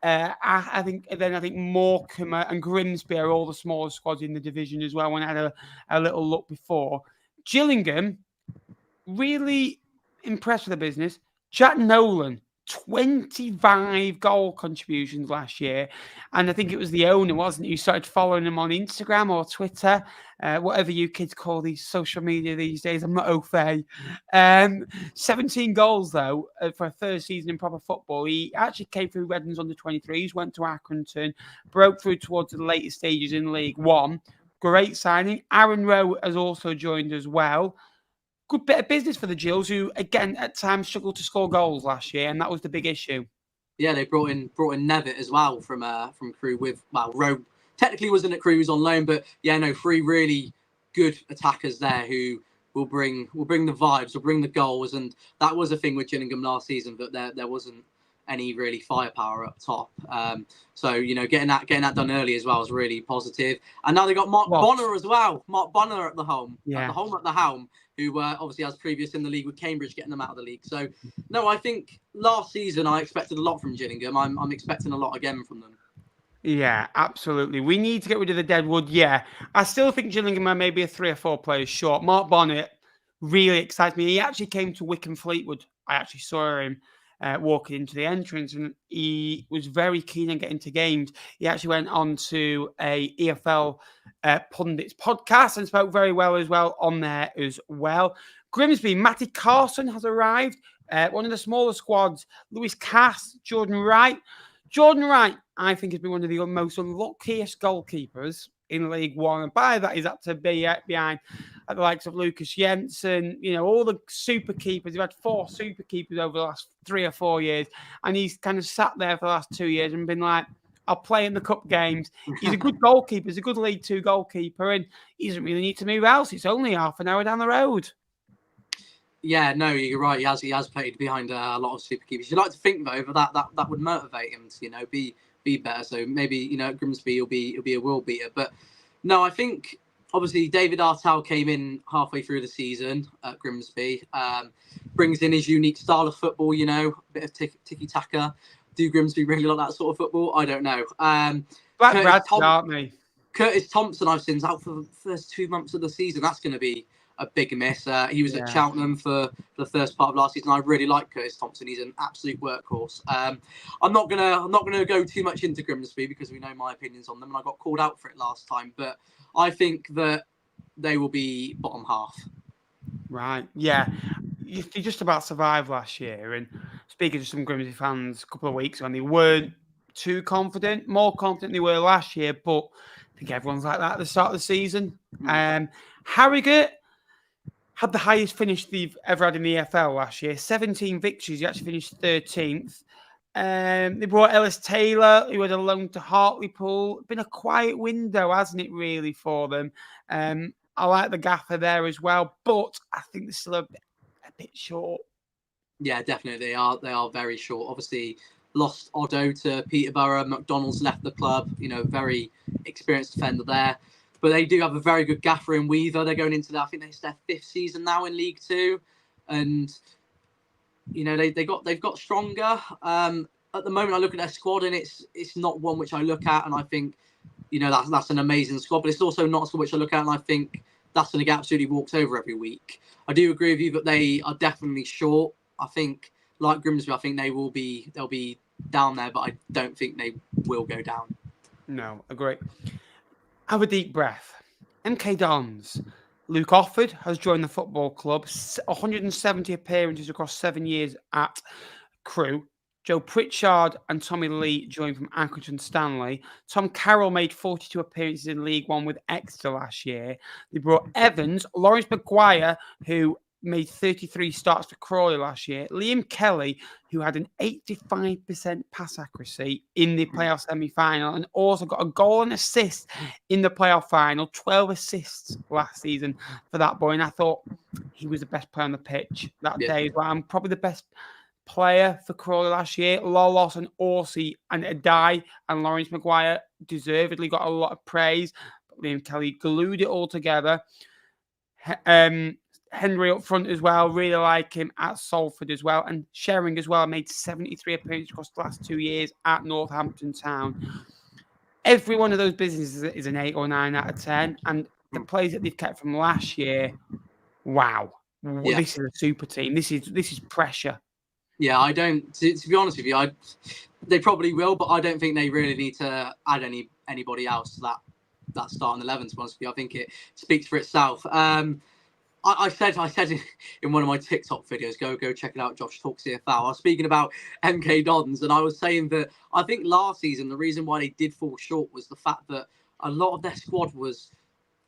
I think Morecambe and Grimsby are all the smallest squads in the division as well. When I had a little look before, Gillingham really impressed with the business. Jack Nolan, 25 goal contributions last year. And I think it was the owner, wasn't it, who started following him on Instagram or Twitter, whatever you kids call these social media these days. I'm not au fait. 17 goals, though, for a first season in proper football. He actually came through Redden's under-23s, went to Accrington, broke through towards the later stages in League One. Great signing. Aaron Rowe has also joined as well. Good bit of business for the Gills, who again at times struggled to score goals last year, and that was the big issue. Yeah, they brought in Nevitt as well from Crewe with Rowe technically wasn't at Crewe, he was on loan, but 3 really good attackers there who will bring the vibes, will bring the goals, and that was a thing with Gillingham last season, but there wasn't any really firepower up top. So getting that done early as well was really positive. And now they got Mark Bonner as well. Mark Bonner at the helm. Yeah. At the helm, who obviously has previous in the league with Cambridge, getting them out of the league. So no, I think last season I expected a lot from Gillingham. I'm expecting a lot again from them. Yeah, absolutely. We need to get rid of the deadwood. Yeah, I still think Gillingham are maybe a 3 or 4 players short. Mark Bonner really excites me. He actually came to Wycombe Fleetwood. I actually saw him walking into the entrance, and he was very keen on getting to games. He actually went on to a EFL pundits podcast and spoke very well as well on there as well. Grimsby, Matty Carson has arrived. One of the smaller squads, Lewis Cass, Jordan Wright. Jordan Wright, I think, has been one of the most unluckiest goalkeepers in League One. And by that, he's had to be behind the likes of Lucas Jensen, all the super keepers. We've had 4 super keepers over the last 3 or 4 years. And he's kind of sat there for the last 2 years and been like, I'll play in the cup games. He's a good goalkeeper. He's a good League Two goalkeeper. And he doesn't really need to move else. It's only half an hour down the road. Yeah, no, you're right. He has played behind a lot of super keepers. You'd like to think though, but that would motivate him to be better. So maybe at Grimsby he'll be a world beater. But no, I think obviously David Artell came in halfway through the season at Grimsby. Brings in his unique style of football. A bit of tiki taka. Do Grimsby really like that sort of football? I don't know. Aren't they? Curtis Thompson, I've seen, is out for the first 2 months of the season. That's going to be a big miss. He was at Cheltenham for the first part of last season. I really like Curtis Thompson. He's an absolute workhorse. I'm not gonna go too much into Grimsby because we know my opinions on them, and I got called out for it last time. But I think that they will be bottom half. Right. Yeah. You just about survived last year. And speaking to some Grimsby fans a couple of weeks ago, and they weren't too confident, more confident than they were last year, but I think everyone's like that at the start of the season. Harrogate had the highest finish they've ever had in the EFL last year. 17 victories. He actually finished 13th. They brought Ellis Taylor, who had a loan to Hartlepool. Been a quiet window, hasn't it, really, for them? I like the gaffer there as well, but I think they're still a bit short. Yeah, definitely. They are very short. Obviously, lost Oddo to Peterborough. McDonald's left the club. Very experienced defender there. But they do have a very good gaffer in Weaver. They're going into I think it's their 5th season now in League Two, and they've got stronger. At the moment, I look at their squad, and it's not one which I look at, and I think that's an amazing squad. But it's also not a squad which I look at, and I think that's going to get absolutely walked over every week. I do agree with you that they are definitely short. I think, like Grimsby, I think they'll be down there, but I don't think they will go down. No, agree. Have a deep breath. MK Dons. Luke Offord has joined the football club. 170 appearances across 7 years at Crewe. Joe Pritchard and Tommy Lee joined from Accrington Stanley. Tom Carroll made 42 appearances in League One with Exeter last year. They brought Evans, Lawrence Maguire, who made 33 starts for Crawley last year. Liam Kelly, who had an 85% pass accuracy in the playoff semi-final and also got a goal and assist in the playoff final, 12 assists last season for that boy. And I thought he was the best player on the pitch that day as well. I'm probably the best player for Crawley last year. Lolos and Orsi and Adai and Lawrence Maguire deservedly got a lot of praise. But Liam Kelly glued it all together. Henry up front as well, really like him at Salford as well. And Shering as well, made 73 appearances across the last 2 years at Northampton Town. Every one of those businesses is an 8 or 9 out of 10. And the players that they've kept from last year, wow. Yeah. This is a super team. This is pressure. Yeah, I don't, to be honest with you, they probably will, but I don't think they really need to add anybody else to that starting 11, to be honest with you. I think it speaks for itself. I said in one of my TikTok videos, go check it out, Josh Talks CFL. I was speaking about MK Dons, and I was saying that I think last season the reason why they did fall short was the fact that a lot of their squad was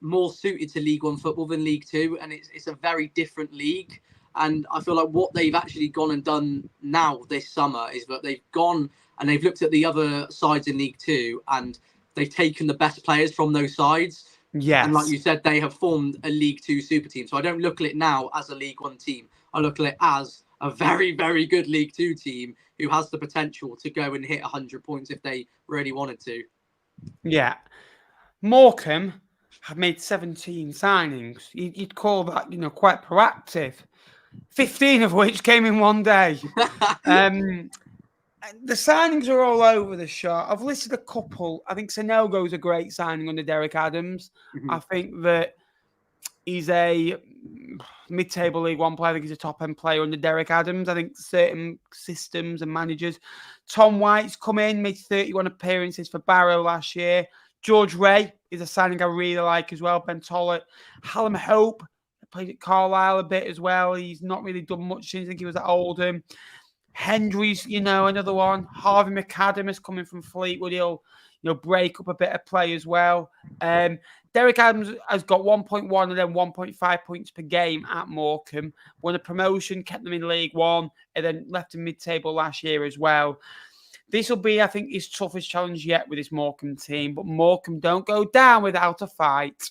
more suited to League One football than League Two, and it's a very different league. And I feel like what they've actually gone and done now this summer is that they've gone and they've looked at the other sides in League Two, and they've taken the best players from those sides. Yes. And like you said, they have formed a League Two super team. So I don't look at it now as a League One team. I look at it as a very, very good League Two team who has the potential to go and hit 100 points if they really wanted to. Yeah. Morecambe have made 17 signings. You'd call that, quite proactive. 15 of which came in one day. The signings are all over the shop. I've listed a couple. I think Senelgo's a great signing under Derek Adams. Mm-hmm. I think that he's a mid-table League One player. I think he's a top-end player under Derek Adams. I think certain systems and managers. Tom White's come in, made 31 appearances for Barrow last year. George Ray is a signing I really like as well. Ben Tollett. Hallam Hope played at Carlisle a bit as well. He's not really done much since I think he was at Oldham. Hendry's, another one. Harvey McAdam is coming from Fleetwood. He'll, break up a bit of play as well. Derek Adams has got 1.1 and then 1.5 points per game at Morecambe. Won a promotion, kept them in League One, and then left in mid-table last year as well. This will be, I think, his toughest challenge yet with this Morecambe team. But Morecambe don't go down without a fight.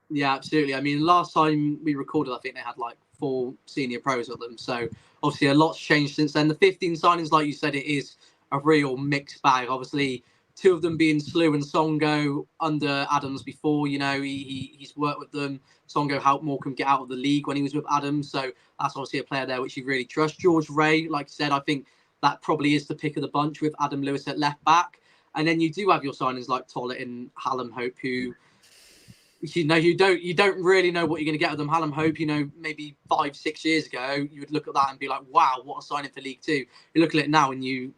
Yeah, absolutely. I mean, last time we recorded, I think they had 4 senior pros with them. So obviously a lot's changed since then. The 15 signings, like you said, it is a real mixed bag. Obviously, 2 of them being Slew and Songo under Adams before. He's worked with them. Songo helped Morecambe get out of the league when he was with Adams. So that's obviously a player there which you really trust. George Ray, like you said, I think that probably is the pick of the bunch with Adam Lewis at left back. And then you do have your signings like Tollett and Hallam Hope, who you don't really know what you're going to get with them. Hallam Hope, maybe 5-6 years ago, you would look at that and be like, wow, what a signing for League Two. You look at it now and you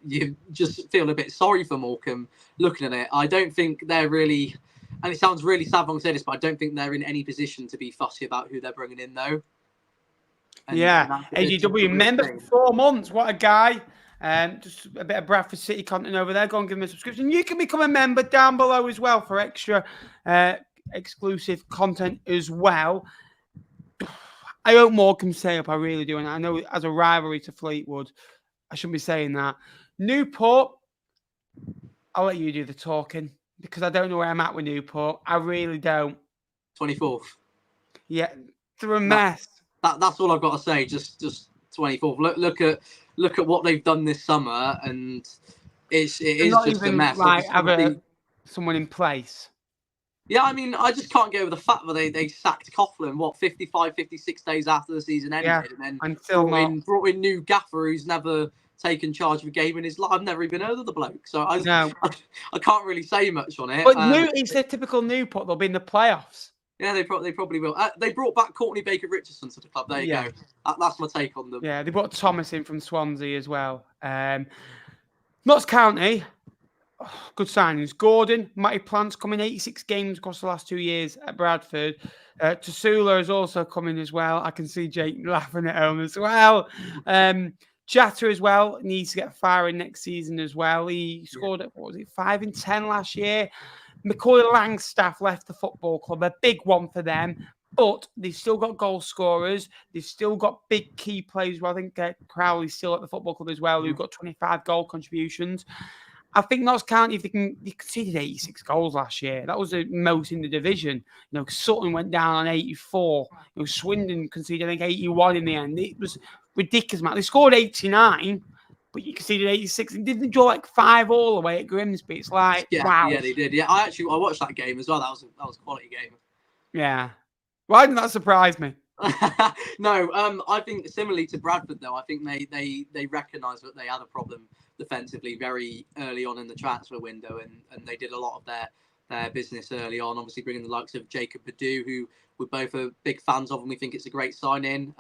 just feel a bit sorry for Morecambe looking at it. I don't think they're really, and it sounds really sad when I say this, but I don't think they're in any position to be fussy about who they're bringing in, though. AGW member for 4 months. What a guy. Just a bit of Bradford City content over there. Go and give him a subscription. You can become a member down below as well for extra exclusive content as well. I hope Morecambe stay up. I really do. And I know as a rivalry to Fleetwood, I shouldn't be saying that. Newport, I'll let you do the talking because I don't know where I'm at with Newport. I really don't. 24th. Yeah, they're a mess. That's all I've got to say. Just 24th. Look at what they've done this summer, and it is just a mess. Like have someone in place. Yeah, I mean, I just can't get over the fact that they sacked Coughlin, 55, 56 days after the seson ended, and then brought in new gaffer who's never taken charge of a game in his life. I've never even heard of the bloke, so I can't really say much on it. But it's a typical Newport. They'll be in the playoffs. Yeah, they probably will. They brought back Courtney Baker-Richardson to the club. There you go. That's my take on them. Yeah, they brought Thomas in from Swansea as well. Notts County, good signings. Gordon, Matty Plant's coming 86 games across the last 2 years at Bradford. Tasula has also come in as well. I can see Jake laughing at home as well. Chatter as well needs to get firing next season as well. He scored, 5 in 10 last year. McCoy Langstaff left the football club, a big one for them, but they've still got goal scorers. They've still got big key players. Well, I think Crowley's still at the football club as well, who've got 25 goal contributions. I think Notts County, they conceded 86 goals last year. That was the most in the division. Sutton went down on 84. Swindon conceded, I think, 81 in the end. It was ridiculous, man. They scored 89. But you conceded 86 and didn't draw like 5 all away at Grimsby. It's like, wow. Yeah, they did. Yeah, I watched that game as well. That was a quality game. Yeah. Why didn't that surprise me? No, I think similarly to Bradford, though, I think they recognised that they had a problem defensively very early on in the transfer window, and they did a lot of their business early on. Obviously, bringing the likes of Jacob Badu, who we're both big fans of, and we think it's a great signing.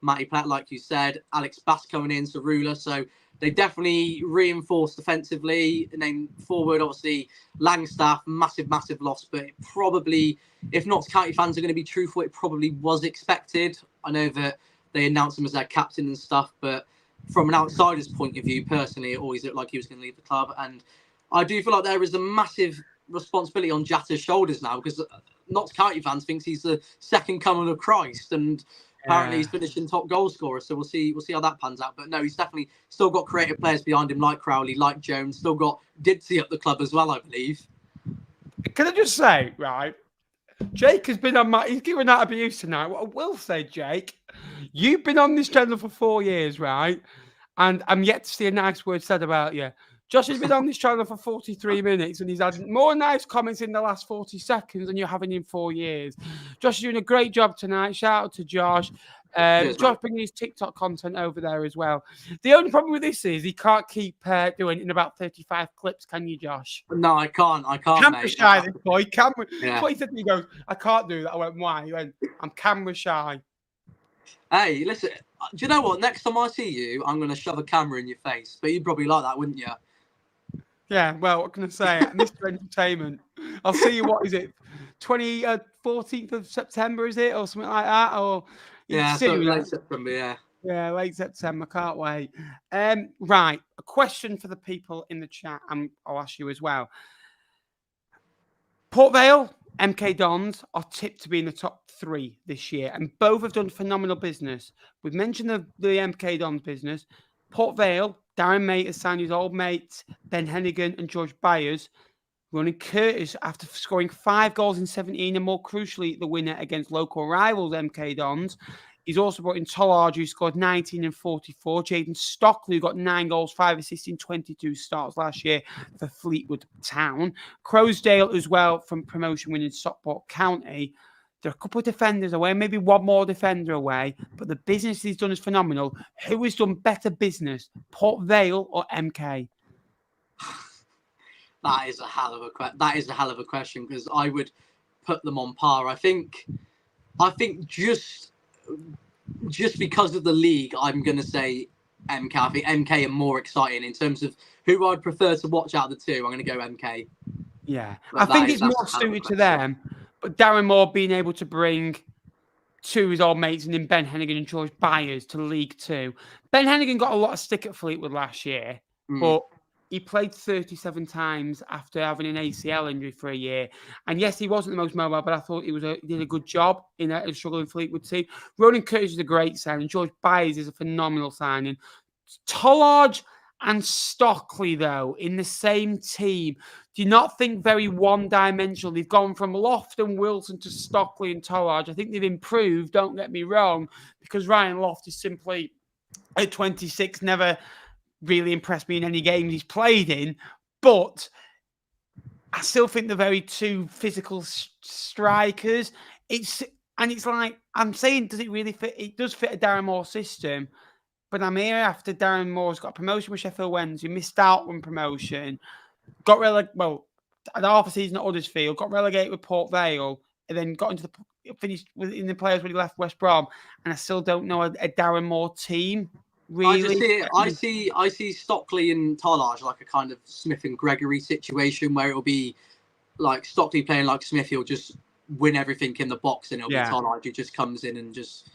Matty Platt, like you said, Alex Bass coming in, Cerula. So they definitely reinforced defensively. And then forward, obviously, Langstaff, massive loss. But probably, if Notts County fans are going to be truthful, it probably was expected. I know that they announced him as their captain and stuff. But from an outsider's point of view, personally, it always looked like he was going to leave the club. And I do feel like there is a massive responsibility on Jatter's shoulders now, because Notts County fans thinks he's the second coming of Christ. And apparently he's finishing top goal scorer, so we'll see how that pans out. But no, he's definitely still got creative players behind him, like Crowley, like Jones. Still got Ditsy at the club as well, I believe. Can I just say, right? Jake has been he's giving out abuse tonight. What I will say, Jake, you've been on this channel for 4 years, right? And I'm yet to see a nice word said about you. Josh has been on this channel for 43 minutes and he's had more nice comments in the last 40 seconds than you're having in 4 years. Josh is doing a great job tonight. Shout out to Josh. Josh bringing his TikTok content over there as well. The only problem with this is he can't keep doing it in about 35 clips, can you, Josh? No, I can't. Camera shy, this boy. What he said to me, he goes, I can't do that. I went, why? He went, I'm camera shy. Hey, listen, do you know what? Next time I see you, I'm going to shove a camera in your face. But you'd probably like that, wouldn't you? Yeah, well, what can I say? Mr. Entertainment. I'll see you, what is it? 14th of September, is it? Or something like that? Or yeah, late September, yeah. Yeah, late September. Can't wait. Right, a question for the people in the chat, and I'll ask you as well. Port Vale, MK Dons are tipped to be in the top 3 this year, and both have done phenomenal business. We've mentioned the MK Dons business. Port Vale, Darren Mate has signed his old mates, Ben Hennigan and George Byers. Running Curtis after scoring 5 goals in 17, and more crucially, the winner against local rivals MK Dons. He's also brought in Tollard, who scored 19 and 44. Jaden Stockley, who got 9 goals, 5 assists in 22 starts last year for Fleetwood Town. Crowsdale as well from promotion winning Stockport County. There are a couple of defenders away, maybe one more defender away, but the business he's done is phenomenal. Who has done better business, Port Vale or MK? That is a hell of a question, because I would put them on par. I think just because of the league, I'm going to say MK. I think MK are more exciting in terms of who I'd prefer to watch out of the two. I'm going to go MK. Yeah, I think it's more suited to them. But Darren Moore being able to bring 2 of his old mates and then Ben Hennigan and George Byers to League 2. Ben Hennigan got a lot of stick at Fleetwood last year, but he played 37 times after having an ACL injury for a year. And yes, he wasn't the most mobile, but I thought he did a good job in a struggling Fleetwood team. Ronan Curtis is a great signing. George Byers is a phenomenal signing. Tollard and Stockley, though, in the same team, do you not think very one-dimensional? They've gone from Loft and Wilson to Stockley and Tollard. I think they've improved, don't get me wrong, because Ryan Loft is simply, at 26, never really impressed me in any games he's played in, but I still think they're very two physical strikers. It's like, I'm saying, does it really fit? It does fit a Darren Moore system, but I'm here after Darren Moore's got a promotion with Sheffield Wednesday, missed out on promotion, got relegated, well, at half a season at Huddersfield, got relegated with Port Vale, and then got into finished in the players when he left West Brom, and I still don't know a Darren Moore team. Really? I see Stockley and Tollard like a kind of Smith and Gregory situation where it'll be like Stockley playing like Smith. He'll just win everything in the box, and it'll be Tollard who just comes in and just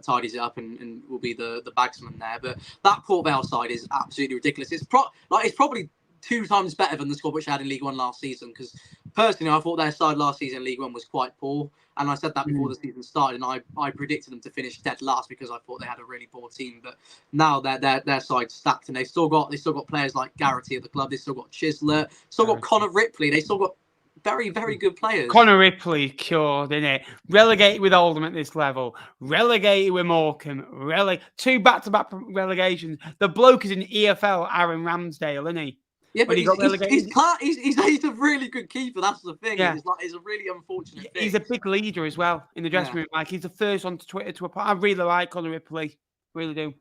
tidies it up and will be the bagsman there. But that Port Vale side is absolutely ridiculous. It's probably 2 times better than the squad which they had in League One last season. Because personally, I thought their side last season in League One was quite poor. And I said that before the season started, and I predicted them to finish dead last because I thought they had a really poor team. But now their side's stacked, and they've still got players like Garrity at the club. They've still got Chislett, still got Connor Ripley. They still got very, very good players. Connor Ripley cured, innit? Relegated with Oldham at this level. Relegated with Morecambe. 2 back-to-back relegations. The bloke is in EFL, Aaron Ramsdale, isn't he? Yeah, but he's a really good keeper. That's the thing. Yeah. It's a really unfortunate thing. He's a big leader as well in the dressing room. Like, he's the first on Twitter to apply. I really like Connor Ripley. Really do.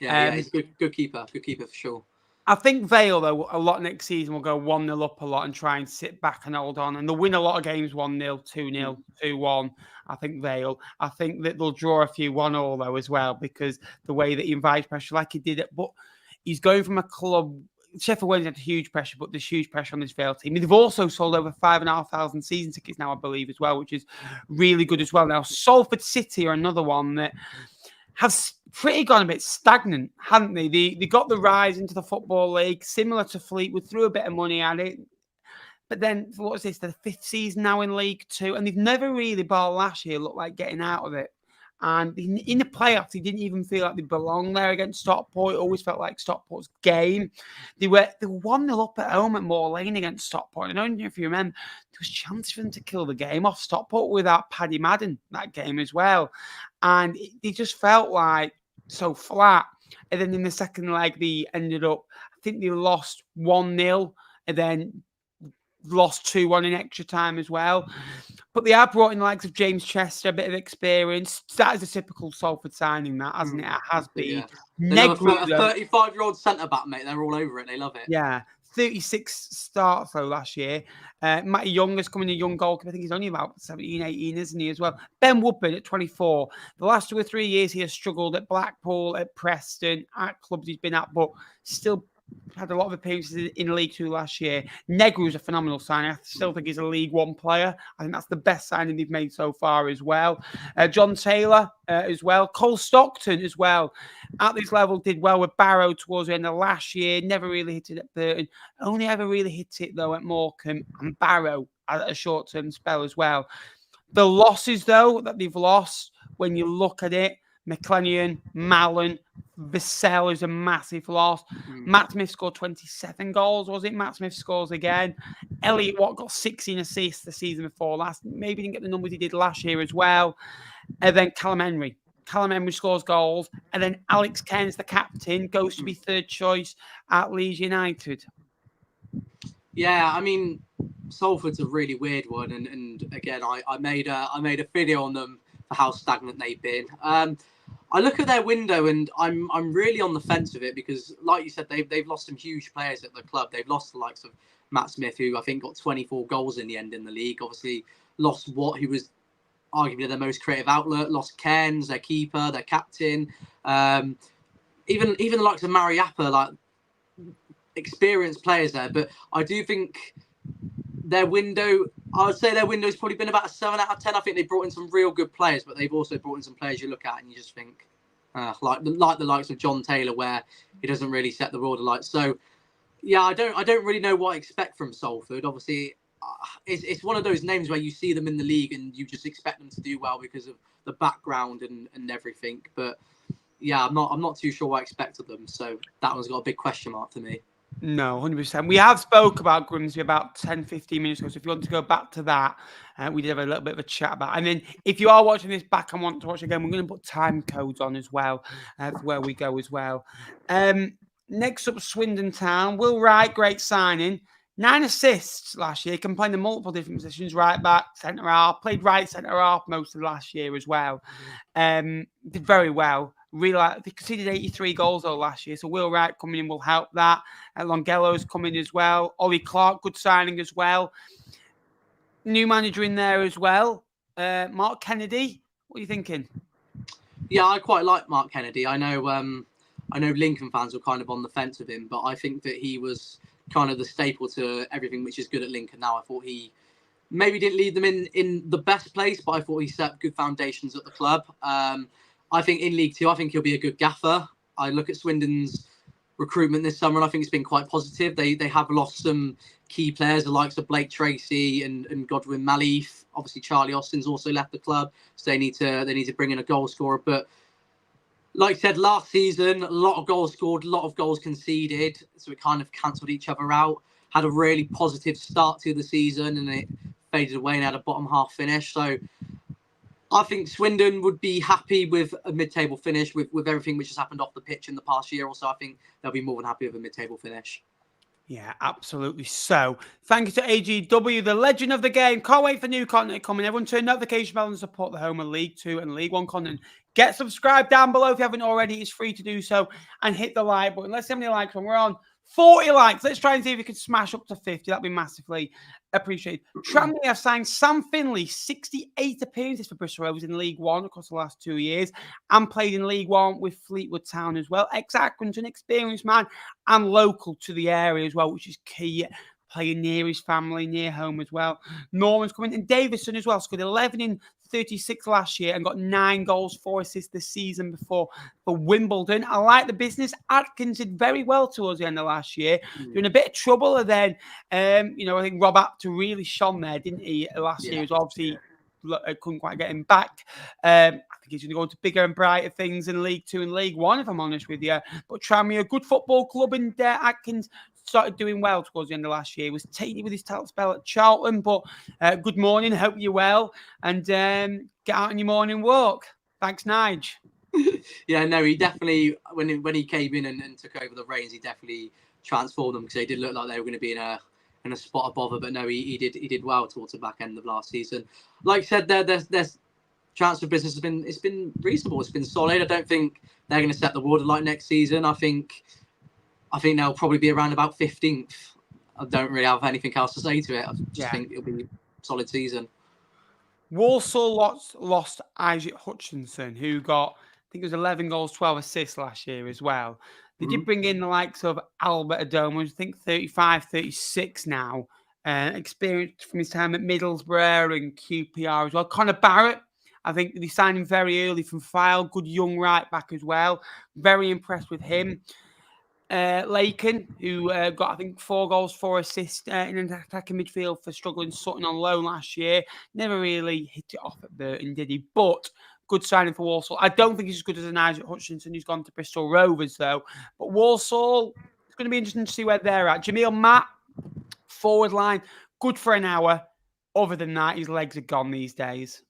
Yeah, he's a good keeper. Good keeper for sure. I think Vale, though, a lot next season will go 1-0 up a lot and try and sit back and hold on. And they'll win a lot of games 1-0, 2-0, 2-1. I think Vale. I think that they'll draw a few 1-all, though, as well, because the way that he invites pressure, like he did it. But he's going from a club. Sheffield Wednesday had huge pressure, but there's huge pressure on this Vale team. They've also sold over 5,500 season tickets now, I believe, as well, which is really good as well. Now, Salford City are another one that have pretty gone a bit stagnant, haven't they? They got the rise into the Football League, similar to Fleetwood, threw a bit of money at it. But then, what's this? The 5th season now in League Two, and they've never really, bar last year, looked like getting out of it. And in the playoffs, they didn't even feel like they belonged there against Stockport. It always felt like Stockport's game. They were 1-0 up at home at Moor Lane against Stockport. I don't know if you remember, there was a chance for them to kill the game off Stockport without Paddy Madden that game as well. And they just felt like so flat. And then in the second leg, they ended up, I think they lost 1-0 and then lost 2-1 in extra time as well. But they have brought in the likes of James Chester, a bit of experience. That is a typical Salford signing, that, hasn't it? It has been. Yeah. A 35-year-old centre-back, mate. They're all over it. They love it. Yeah. 36 starts, though, last year. Matty Young is coming, a young goalkeeper. I think he's only about 17, 18, isn't he, as well? Ben Woodburn at 24. The last 2 or 3 years, he has struggled at Blackpool, at Preston, at clubs he's been at, but still had a lot of appearances in League Two last year. Negru is a phenomenal signing. I still think he's a League One player. I think that's the best signing they've made so far as well. John Taylor as well. Cole Stockton as well. At this level, did well with Barrow towards the end of last year. Never really hit it at Burton. Only ever really hit it, though, at Morecambe and Barrow at a short-term spell as well. The losses, though, that they've lost, when you look at it, McLennan, Mallon, Vassell is a massive loss. Matt Smith scored 27 goals, was it? Matt Smith scores again. Elliot Watt got 16 assists the season before last. Maybe didn't get the numbers he did last year as well. And then Callum Henry. Callum Henry scores goals. And then Alex Cairns, the captain, goes to be 3rd choice at Leeds United. Yeah, I mean, Salford's a really weird one. And again, I made a video on them for how stagnant they've been. I look at their window and I'm really on the fence with it because, like you said, they've lost some huge players at the club. They've lost the likes of Matt Smith, who I think got 24 goals in the end in the league. Obviously, lost Watt, who was arguably their most creative outlet. Lost Cairns, their keeper, their captain. Even the likes of Mariappa, like experienced players there. But I do think their window, I would say their window's probably been about a 7 out of 10. I think they brought in some real good players, but they've also brought in some players you look at and you just think, like the likes of John Taylor, where he doesn't really set the world alight. So Yeah, I don't really know what I expect from Salford. Obviously, it's one of those names where you see them in the league and you just expect them to do well because of the background and everything. But yeah, I'm not too sure what I expect of them. So that one's got a big question mark for me. No, 100%. We have spoke about Grimsby about 10, 15 minutes ago. So if you want to go back to that, we did have a little bit of a chat about it. And then if you are watching this back and want to watch again, we're going to put time codes on as well for where we go as well. Next up, Swindon Town. Will Wright, great signing. 9 assists last year, can play in multiple different positions, right back, centre half, played right centre half most of last year as well. Did very well. Really, they conceded 83 goals though last year, so Will Wright coming in will help that. Longello's coming as well. Ollie Clark, good signing as well. New manager in there as well. Mark Kennedy, what are you thinking? Yeah, I quite like Mark Kennedy. I know Lincoln fans were kind of on the fence with him, but I think that he was kind of the staple to everything which is good at Lincoln now. I thought he maybe didn't lead them in the best place, but I thought he set good foundations at the club. I think in League Two, I think he'll be a good gaffer. I look at Swindon's recruitment this summer, and I think it's been quite positive. They have lost some key players, the likes of Blake Tracy and Godwin Malif. Obviously, Charlie Austin's also left the club, so they need to bring in a goal scorer. But like I said, last season, a lot of goals scored, a lot of goals conceded, so it kind of cancelled each other out. Had a really positive start to the season, and it faded away and had a bottom half finish. So I think Swindon would be happy with a mid-table finish with everything which has happened off the pitch in the past year or so. I think they'll be more than happy with a mid-table finish. Yeah, absolutely. So, thank you to AGW, the legend of the game. Can't wait for new content coming. Everyone turn notification bell and support the home of League 2 and League 1 content. Get subscribed down below if you haven't already. It's free to do so. And hit the like button. Let's see how many likes when we're on 40 likes. Let's try and see if we can smash up to 50. That'd be massively appreciated. Tranmere have signed Sam Finley, 68 appearances for Bristol Rovers in League 1 across the last 2 years, and played in League 1 with Fleetwood Town as well. Ex-Accrington, experienced man, and local to the area as well, which is key. Playing near his family, near home as well. Norman's coming in. Davison as well. Scored 11 in 36 last year and got 9 goals, 4 assists this season before for Wimbledon. I like the business. Atkins did very well towards the end of last year. Doing a bit of trouble. And then, I think Rob Apter really shone there, didn't he, last year? He was obviously couldn't quite get him back. I think he's going to go into bigger and brighter things in League 2 and League 1, if I'm honest with you. But Tranmere, a good football club, and Atkins started doing well towards the end of last year. He was taken with his title spell at Charlton, but good morning. Hope you're well, and get out on your morning walk. Thanks, Nige. Yeah, no, he definitely, when he came in and took over the reins, he definitely transformed them, because they did look like they were going to be in a spot of bother. But no, he did well towards the back end of last season. Like I said, their transfer business has been reasonable. It's been solid. I don't think they're going to set the world alight next season. I think they'll probably be around about 15th. I don't really have anything else to say to it. I just think it'll be a solid season. Walsall lost Isaac Hutchinson, who got, I think it was 11 goals, 12 assists last year as well. They did bring in the likes of Albert Adoma, who's I think 35, 36 now, experienced from his time at Middlesbrough and QPR as well. Connor Barrett, I think they signed him very early from File. Good young right back as well. Very impressed with him. Lakin, who got, I think, 4 goals, 4 assists in an attacking midfield for struggling Sutton on loan last year. Never really hit it off at Burton, did he? But good signing for Walsall. I don't think he's as good as an Isaac Hutchinson, who's gone to Bristol Rovers, though. But Walsall, it's going to be interesting to see where they're at. Jamil Matt, forward line, good for an hour. Other than that, his legs are gone these days.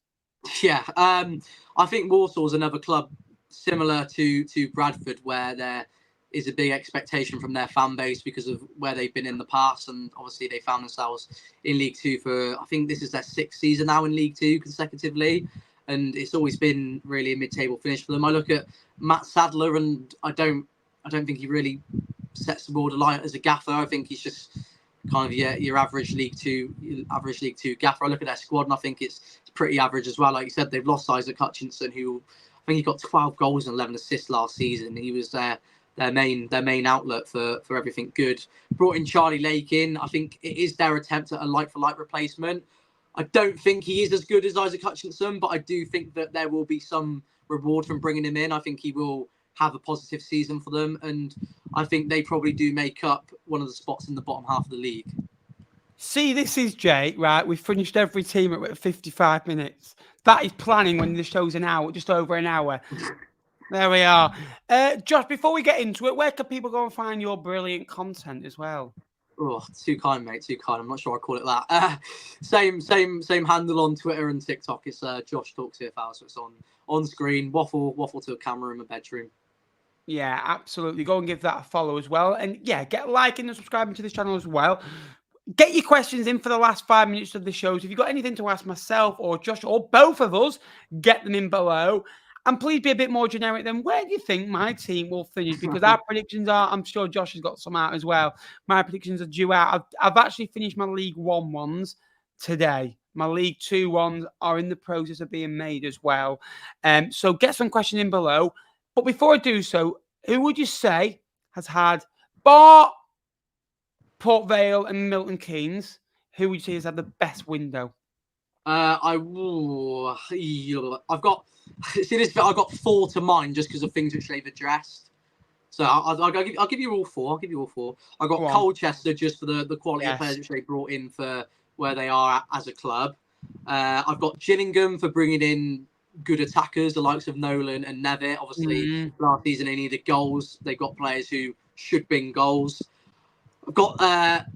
Yeah, I think Walsall's another club similar to Bradford, where there is a big expectation from their fan base because of where they've been in the past, and obviously they found themselves in League 2 for, I think this is their 6th season now in League 2 consecutively, and it's always been really a mid-table finish for them. I look at Matt Sadler, and I don't think he really sets the world alight as a gaffer. I think he's just kind of your average League 2 gaffer. I look at their squad and I think it's pretty average as well. Like you said, they've lost Isaac Hutchinson, who I think he got 12 goals and 11 assists last season. He was their main outlet for everything good. Brought in Charlie Lakin. I think it is their attempt at a like-for-like replacement. I don't think he is as good as Isaac Hutchinson, but I do think that there will be some reward from bringing him in. I think he will have a positive season for them. And I think they probably do make up one of the spots in the bottom half of the league. See, this is Jake, right? We've finished every team at 55 minutes. That is planning when the show's an hour, just over an hour. There we are. Josh, before we get into it, where can people go and find your brilliant content as well? Oh, too kind, mate. Too kind. I'm not sure I call it that. Same handle on Twitter and TikTok. It's Josh Talks CFL, so it's on screen. Waffle to a camera in my bedroom. Yeah, absolutely. Go and give that a follow as well. And yeah, get liking and subscribing to this channel as well. Get your questions in for the last 5 minutes of the show. So if you've got anything to ask myself or Josh or both of us, get them in below. And please be a bit more generic than where do you think my team will finish? Because our predictions are, I'm sure Josh has got some out as well. My predictions are due out. I've actually finished my League 1 ones today. My League 2 ones are in the process of being made as well. So get some questions in below. But before I do so, who would you say has had bar Port Vale and Milton Keynes? Who would you say has had the best window? I've got 4 to mind just because of things which they've addressed. So I'll give you all 4. I got Colchester just for the quality of players which they brought in for where they are as a club. I've got Gillingham for bringing in good attackers, the likes of Nolan and Nevitt. Obviously, last season they needed goals. They've got players who should bring goals. I've got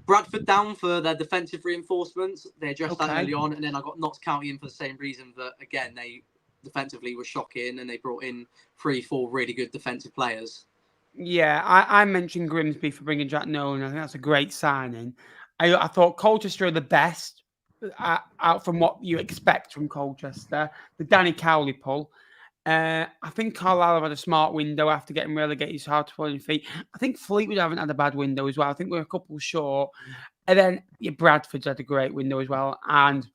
Bradford down for their defensive reinforcements. They addressed that early on. And then I got Notts County in for the same reason that, again, they defensively were shocking and they brought in 3-4 really good defensive players. Yeah, I mentioned Grimsby for bringing Jack Nolan. I think that's a great signing. I thought Colchester are the best out from what you expect from Colchester. The Danny Cowley pull. I think Carlisle have had a smart window after getting relegated. It's hard to follow your feet. I think Fleetwood haven't had a bad window as well. I think we're a couple short. And then Bradford's had a great window as well. And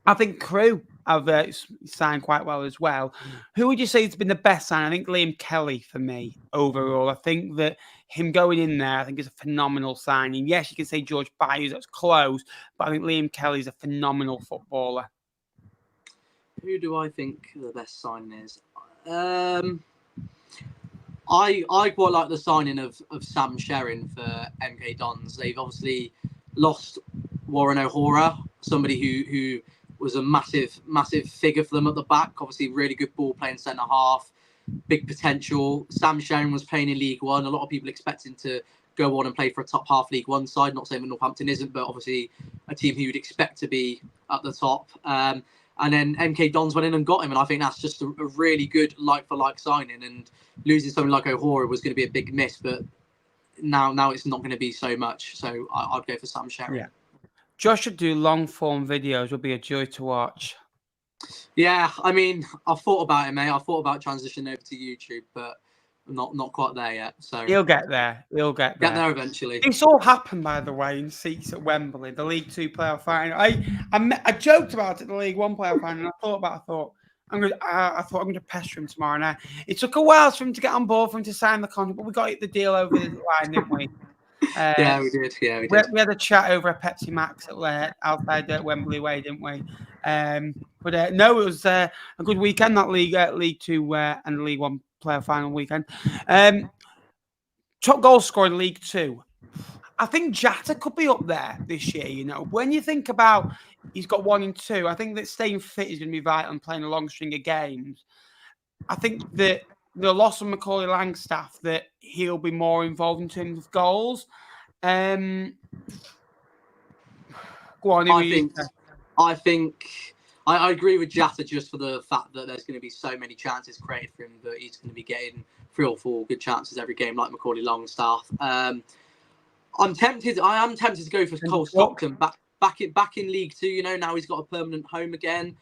I think Crewe have signed quite well as well. Who would you say has been the best sign? I think Liam Kelly for me overall. I think that him going in there, I think is a phenomenal signing. Yes, you can say George Byers, that's close. But I think Liam Kelly's a phenomenal footballer. Who do I think the best signing is? I quite like the signing of Sam Sherrin for MK Dons. They've obviously lost Warren O'Hara, somebody who was a massive figure for them at the back. Obviously, really good ball playing centre half, big potential. Sam Sherrin was playing in League One. A lot of people expecting to go on and play for a top half League One side. Not saying that Northampton isn't, but obviously a team who you'd expect to be at the top. And then MK Dons went in and got him. And I think that's just a really good like-for-like signing. And losing something like O'Hara was going to be a big miss. But now it's not going to be so much. So I'd go for Sam Sherrin. Yeah. Josh should do long-form videos. Would be a joy to watch. Yeah, I mean, I've thought about it, mate. I thought about transitioning over to YouTube, but I'm not quite there yet. So he'll get there. Get there eventually. It's all happened, by the way, in seats at Wembley, the League 2 playoff final. I joked about it, the League 1 playoff final, and I thought I'm going to pester him tomorrow night. It took a while for him to get on board, for him to sign the contract, but we got the deal over the line, didn't we? Yeah, we did. We had a chat over a Pepsi Max outside Wembley Way, didn't we? But no, it was a good weekend, that League 2 and League 1 playoff final weekend. Top goal scorer in League 2. I think Jatta could be up there this year, you know. When you think about he's got 1 and 2, I think that staying fit is going to be vital and playing a long string of games. I think that the loss of Macaulay Langstaff, that he'll be more involved in terms of goals. Go on, I agree with Jatta just for the fact that there's going to be so many chances created for him that he's going to be getting 3 or 4 good chances every game, like Macaulay Langstaff. I am tempted to go for Cole Stockton back in League 2. You know, now he's got a permanent home again.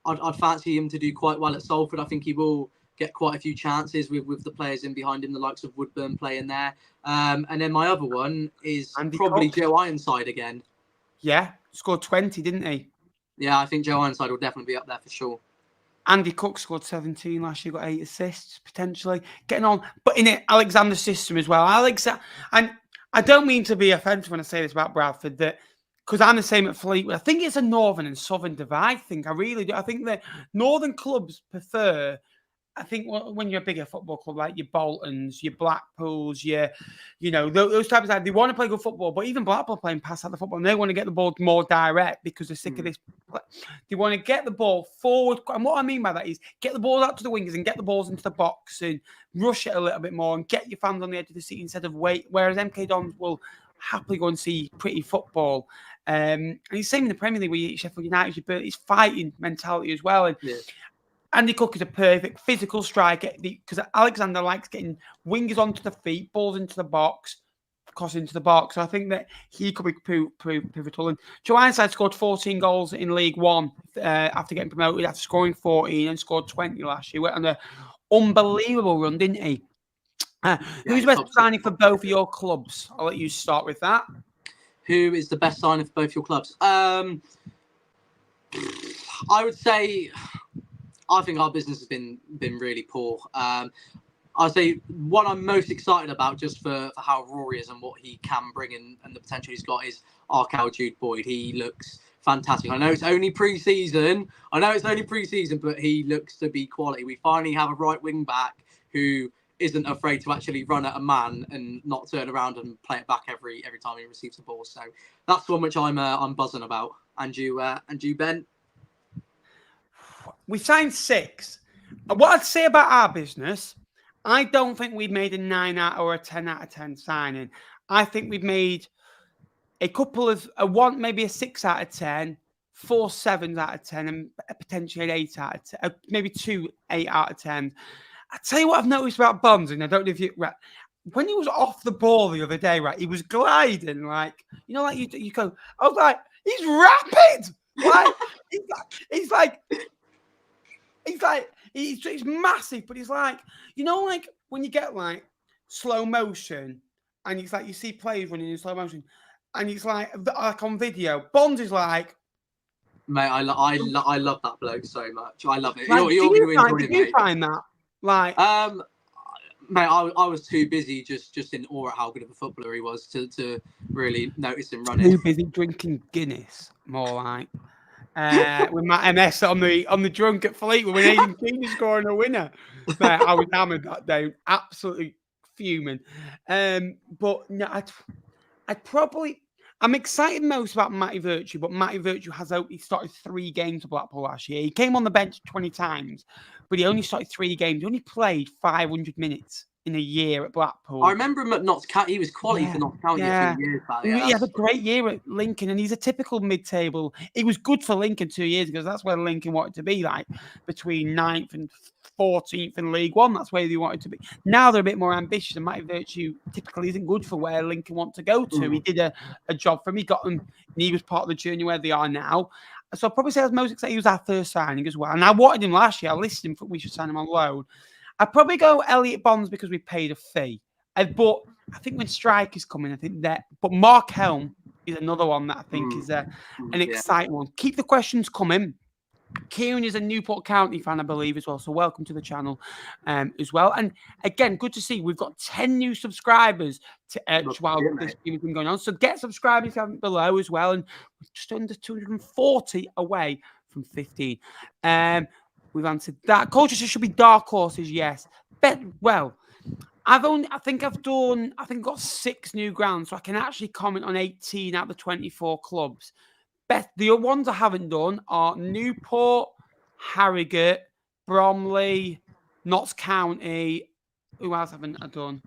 I'd fancy him to do quite well at Salford. I think he will get quite a few chances with the players in behind him, the likes of Woodburn playing there. And then my other one is probably Joe Ironside again. Yeah, scored 20, didn't he? Yeah, I think Joe Ironside will definitely be up there for sure. Andy Cook scored 17 last year, got 8 assists, potentially. Getting on, but in it, Alexander's system as well. And I don't mean to be offensive when I say this about Bradford, that because I'm the same at Fleetwood. I think it's a northern and southern divide thing. I really do. I think that northern clubs prefer I think when you're a bigger football club like your Boltons, your Blackpools, those types of, they want to play good football, but even Blackpool playing pass out the football, and they want to get the ball more direct because they're sick of this. They want to get the ball forward, and what I mean by that is get the ball out to the wingers and get the balls into the box and rush it a little bit more and get your fans on the edge of the seat instead of wait. Whereas MK Dons will happily go and see pretty football. And it's the same in the Premier League where you Sheffield United, it's fighting mentality as well. And Andy Cook is a perfect physical striker because Alexander likes getting wingers onto the feet, balls into the box, cross into the box. So I think that he could be pivotal. And Joe Ironside scored 14 goals in League One after getting promoted, after scoring 14 and scored 20 last year. Went on an unbelievable run, didn't he? Who's the best signing for both of your clubs? I'll let you start with that. Who is the best signing for both your clubs? I would say, I think our business has been really poor. I'd say what I'm most excited about, just for how Rory is and what he can bring and the potential he's got, is Arkell Jude Boyd. He looks fantastic. I know it's only pre-season, but he looks to be quality. We finally have a right wing back who isn't afraid to actually run at a man and not turn around and play it back every time he receives the ball. So that's one which I'm buzzing about. And you, Ben? We signed 6. What I'd say about our business, I don't think we've made a 9 out or a 10 out of 10 signing. I think we've made a couple of maybe a 6 out of 10, 4 7s out of 10, and potentially an 8 out of 10, maybe 2 8 out of 10. I tell you what I've noticed about Bonds, and I don't know if when he was off the ball the other day, right, he was gliding like you go. I was like, he's rapid, like he's massive, but he's like, like when you get like slow motion, and it's like you see players running in slow motion, and it's like on video, Bonds is like. Mate, I love that bloke so much. I love it. Like, do you find that? Like, mate, I was too busy just in awe at how good of a footballer he was to really notice him running. Too busy drinking Guinness, more like. With Matt MS on the drunk at Fleetwood when Aidan Keane is scoring a winner. Mate, I was hammered that day, absolutely fuming. But no, I'm excited most about Matty Virtue, but Matty Virtue he started 3 games for Blackpool last year. He came on the bench 20 times, but he only started 3 games. He only played 500 minutes in a year at Blackpool. I remember him at Notts County. He was quality for Notts County a few years back. He had a great year at Lincoln, and he's a typical mid-table. He was good for Lincoln 2 years ago. That's where Lincoln wanted to be, like between 9th and 14th in League One. That's where they wanted to be. Now they're a bit more ambitious, and Matty Virtue typically isn't good for where Lincoln want to go to. He did a job for him. He got them, and he was part of the journey where they are now. So I'll probably say I was most excited. He was our first signing as well. And I wanted him last year. I listed him we should sign him on loan. I'd probably go Elliot Bonds because we paid a fee. But I think when Strike is coming, I think that. But Mark Helm is another one that I think is an exciting one. Keep the questions coming. Kieran is a Newport County fan, I believe, as well. So welcome to the channel as well. And again, good to see we've got 10 new subscribers while this stream has been going on. So get subscribed if you haven't below as well. And we're just under 240 away from 15. We've answered that. Colchester should be dark horses, yes. But I've got 6 new grounds, so I can actually comment on 18 out of the 24 clubs. The ones I haven't done are Newport, Harrogate, Bromley, Notts County. Who else haven't I done?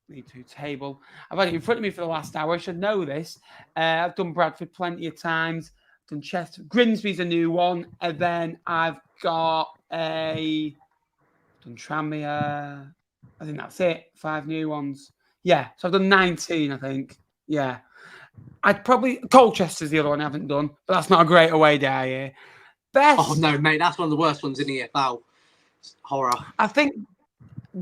Need to table. I've had it in front of me for the last hour. I should know this. I've done Bradford plenty of times. I've done Chesterfield. Grimsby's a new one. And then I've got done Tranmere. I think that's it. 5 new ones. Yeah. So I've done 19, I think. Yeah. Colchester's the other one I haven't done, but that's not a great away day here. Best. Oh no, mate, that's one of the worst ones in the EFL. It's horror. I think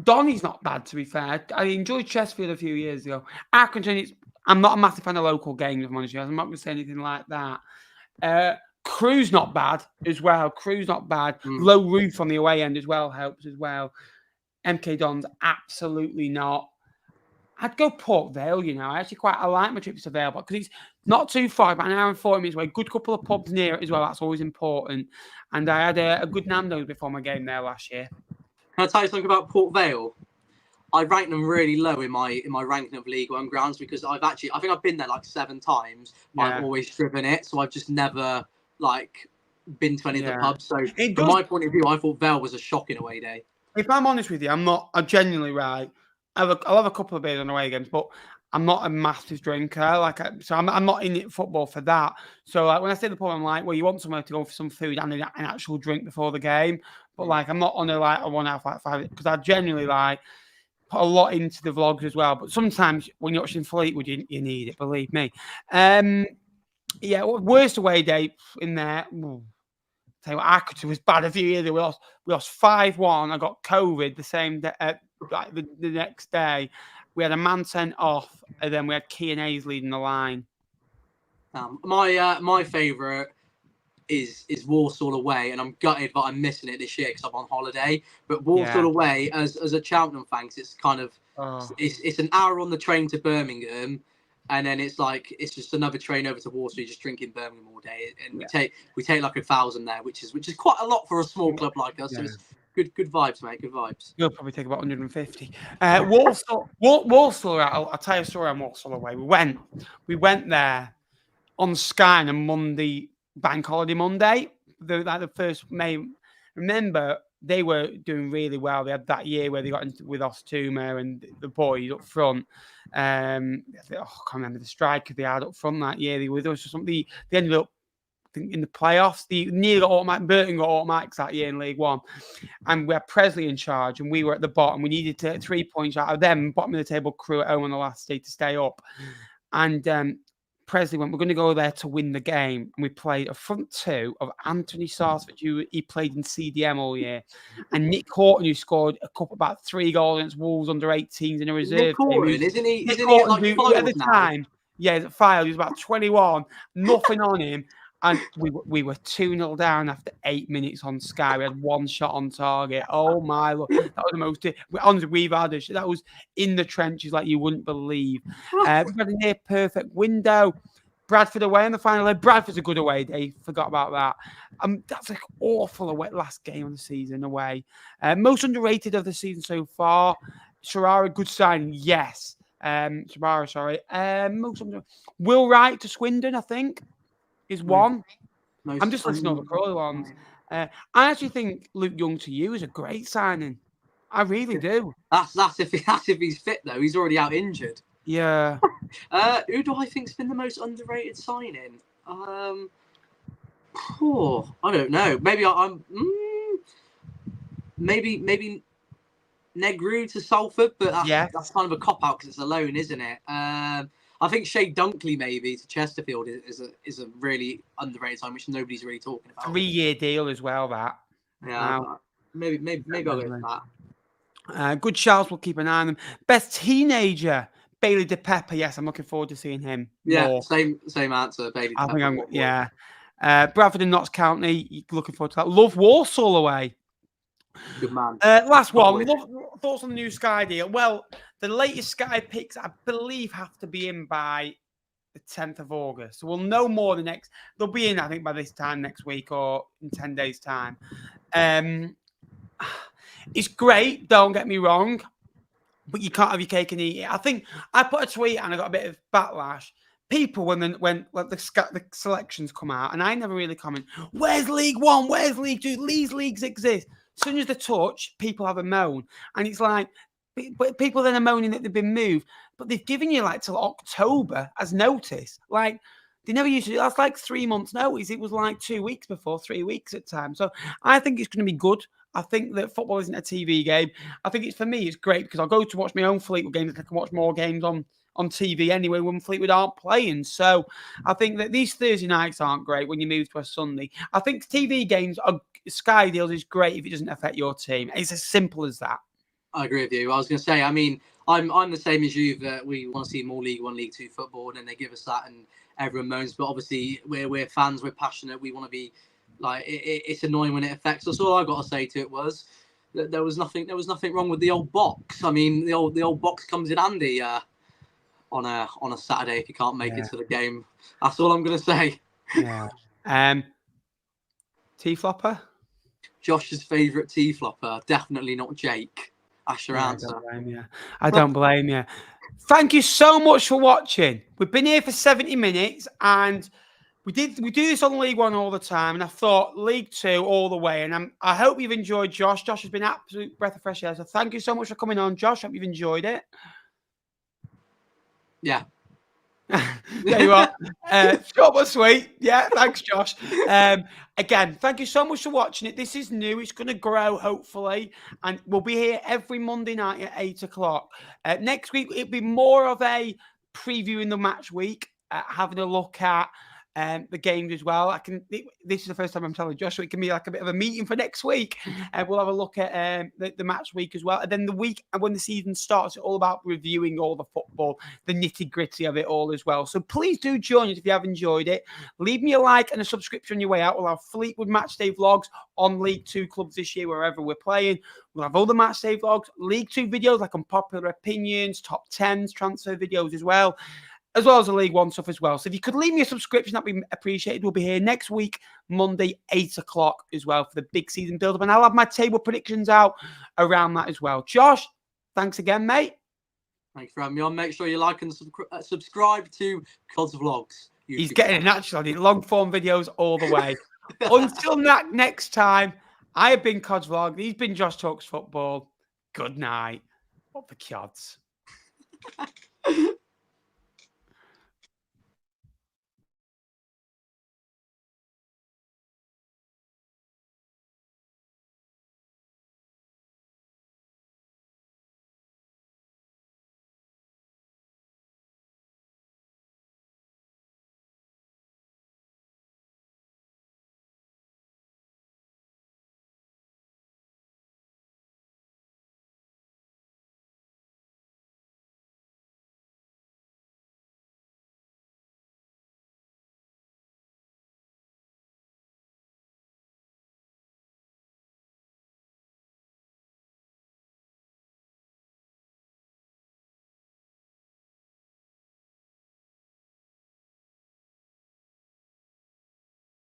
Donny's not bad, to be fair. I enjoyed Chesterfield a few years ago. Accrington, I'm not a massive fan of local games, if I'm honest with you. I'm not going to say anything like that. Crew's not bad as well. Crew's not bad. Low roof on the away end as well helps as well. MK Dons, absolutely not. I'd go Port Vale, you know. I like my trips to Vale, because it's not too far, about an hour and 40 minutes away. Good couple of pubs near it as well. That's always important. And I had a good Nando's before my game there last year. Can I tell you something about Port Vale? I rank them really low in my ranking of League One grounds, because I think I've been there like 7 times. Yeah. I've always driven it, so I've just never like been to any of the pubs. So from my point of view, I thought Vale was a shocking away day. If I'm honest with you, I'm genuinely right. I'll have a couple of beers on away games, but I'm not a massive drinker. I'm not in it football for that. So like when I stay at the pub, I'm like, well, you want somewhere to go for some food and an actual drink before the game. But like, I'm not on a one out of 5, because I genuinely put a lot into the vlogs as well. But sometimes when you're watching Fleetwood, you need it. Believe me. Worst away day in there. Tell you what, Accrington was bad a few years ago. We lost 5-1. I got COVID the same day, the next day. We had a man sent off, and then we had Key and Hayes leading the line. My favourite is Walsall away, and I'm gutted that I'm missing it this year because I'm on holiday. But Walsall away, as a Cheltenham fan, it's kind of it's an hour on the train to Birmingham. And then it's just another train over to Walsall. You're just drinking Birmingham all day, and we take like 1,000 there, which is quite a lot for a small club like us. So it's good vibes, mate. Good vibes. You'll probably take about 150. Walsall. I'll tell you a story on Walsall away. We went there on Sky on a Monday, bank holiday Monday, the first May. Remember, they were doing really well. They had that year where they got into with Ostuma and the boys up front. I can't remember the striker they had up front that year. They ended up, I think, in the playoffs. They nearly got automatic. Burton got automatics that year in League One, and we had Presley in charge, and we were at the bottom. We needed to 3 points out of them, bottom of the table crew at home on the last day to stay up. And Presley went, we're going to go there to win the game. And we played a front two of Anthony Sarsfield, who he played in CDM all year, and Nick Horton, who scored about 3 goals against Wolves under 18s in a reserve. Nick Horton, isn't he at the time? Yeah, he's at File. He was about 21, nothing on him. And we were 2-0 down after 8 minutes on Sky. We had 1 shot on target. Oh my Lord. That was the most. Honestly, we've had that was in the trenches like you wouldn't believe. We've had a near perfect window. Bradford away in the final. Bradford's a good away day. Forgot about that. That's like awful away last game of the season away. Most underrated of the season so far. Sharara, good signing. Yes. Sharara, sorry. Will Wright to Swindon, I think, is one. I'm just listening to all the Crawley ones. I actually think Luke Young to you is a great signing. I really do. That's if he's fit though. He's already out injured. Yeah. Who do I think's been the most underrated signing? I don't know. Maybe maybe Negru to Salford, but that's kind of a cop out because it's a loan, isn't it? I think Shea Dunkley maybe to Chesterfield is a really underrated sign, which nobody's really talking about. 3-year deal as well. That maybe I'll go with that. Good shouts. We'll keep an eye on them. Best teenager. Bailey De Pepper, yes, I'm looking forward to seeing him. Yeah, more. Same answer, Bailey De Pepper. Bradford and Notts County, looking forward to that. Love Walsall away. Good man. Last one. Thoughts on the new Sky deal? Well, the latest Sky picks, I believe, have to be in by the 10th of August. So we'll know more they'll be in, I think, by this time next week or in 10 days' time. It's great, don't get me wrong. But you can't have your cake and eat it. I think I put a tweet and I got a bit of backlash. People, when the selections come out, and I never really comment, where's League One? Where's League Two? These leagues exist. As soon as they touch, people have a moan. And it's like, but people then are moaning that they've been moved. But they've given you till October as notice. They never used to do that's like 3 months notice. It was like 2 weeks before, 3 weeks at times. So I think it's going to be good. I think that football isn't a TV game. I think for me, it's great because I'll go to watch my own Fleetwood games. I can watch more games on TV anyway when Fleetwood aren't playing. So I think that these Thursday nights aren't great when you move to a Sunday. I think TV games, Sky deals is great if it doesn't affect your team. It's as simple as that. I agree with you. I was going to say, I mean, I'm the same as you that we want to see more League One, League Two football, and then they give us that and everyone moans. But obviously, we're fans, we're passionate, we want to be... it's annoying when it affects us. All I got to say to it was that there was nothing wrong with the old box. I mean, the old box comes in handy on a Saturday if you can't make it to the game. That's all I'm going to say. Yeah. Tea flopper? Josh's favourite tea flopper, definitely not Jake. That's your answer. I don't blame you. Thank you so much for watching. We've been here for 70 minutes and we do this on League One all the time, and I thought League Two all the way. And I hope you've enjoyed Josh. Josh has been an absolute breath of fresh air. So thank you so much for coming on, Josh. Hope you've enjoyed it. Yeah. There you are. Short but sweet. Yeah, thanks, Josh. Again, thank you so much for watching it. This is new. It's going to grow, hopefully. And we'll be here every Monday night at 8 o'clock. Next week, it'll be more of a previewing the match week, having a look at the games as well. This is the first time I'm telling Josh, so it can be like a bit of a meeting for next week. We'll have a look at the match week as well. And then the week when the season starts, it's all about reviewing all the football, the nitty-gritty of it all as well. So please do join us if you have enjoyed it. Leave me a like and a subscription on your way out. We'll have Fleetwood matchday vlogs on League Two clubs this year, wherever we're playing. We'll have all the matchday vlogs, League Two videos like unpopular opinions, top 10s, transfer videos as well as the League One stuff as well. So if you could leave me a subscription, that'd be appreciated. We'll be here next week, Monday, 8 o'clock as well for the big season build-up. And I'll have my table predictions out around that as well. Josh, thanks again, mate. Thanks for having me on. Make sure you like and subscribe to Cod's Vlogs. He's getting it naturally. Long-form videos all the way. Until next time, I have been Cod's Vlog. He's been Josh Talks Football. Good night. Up the Cods.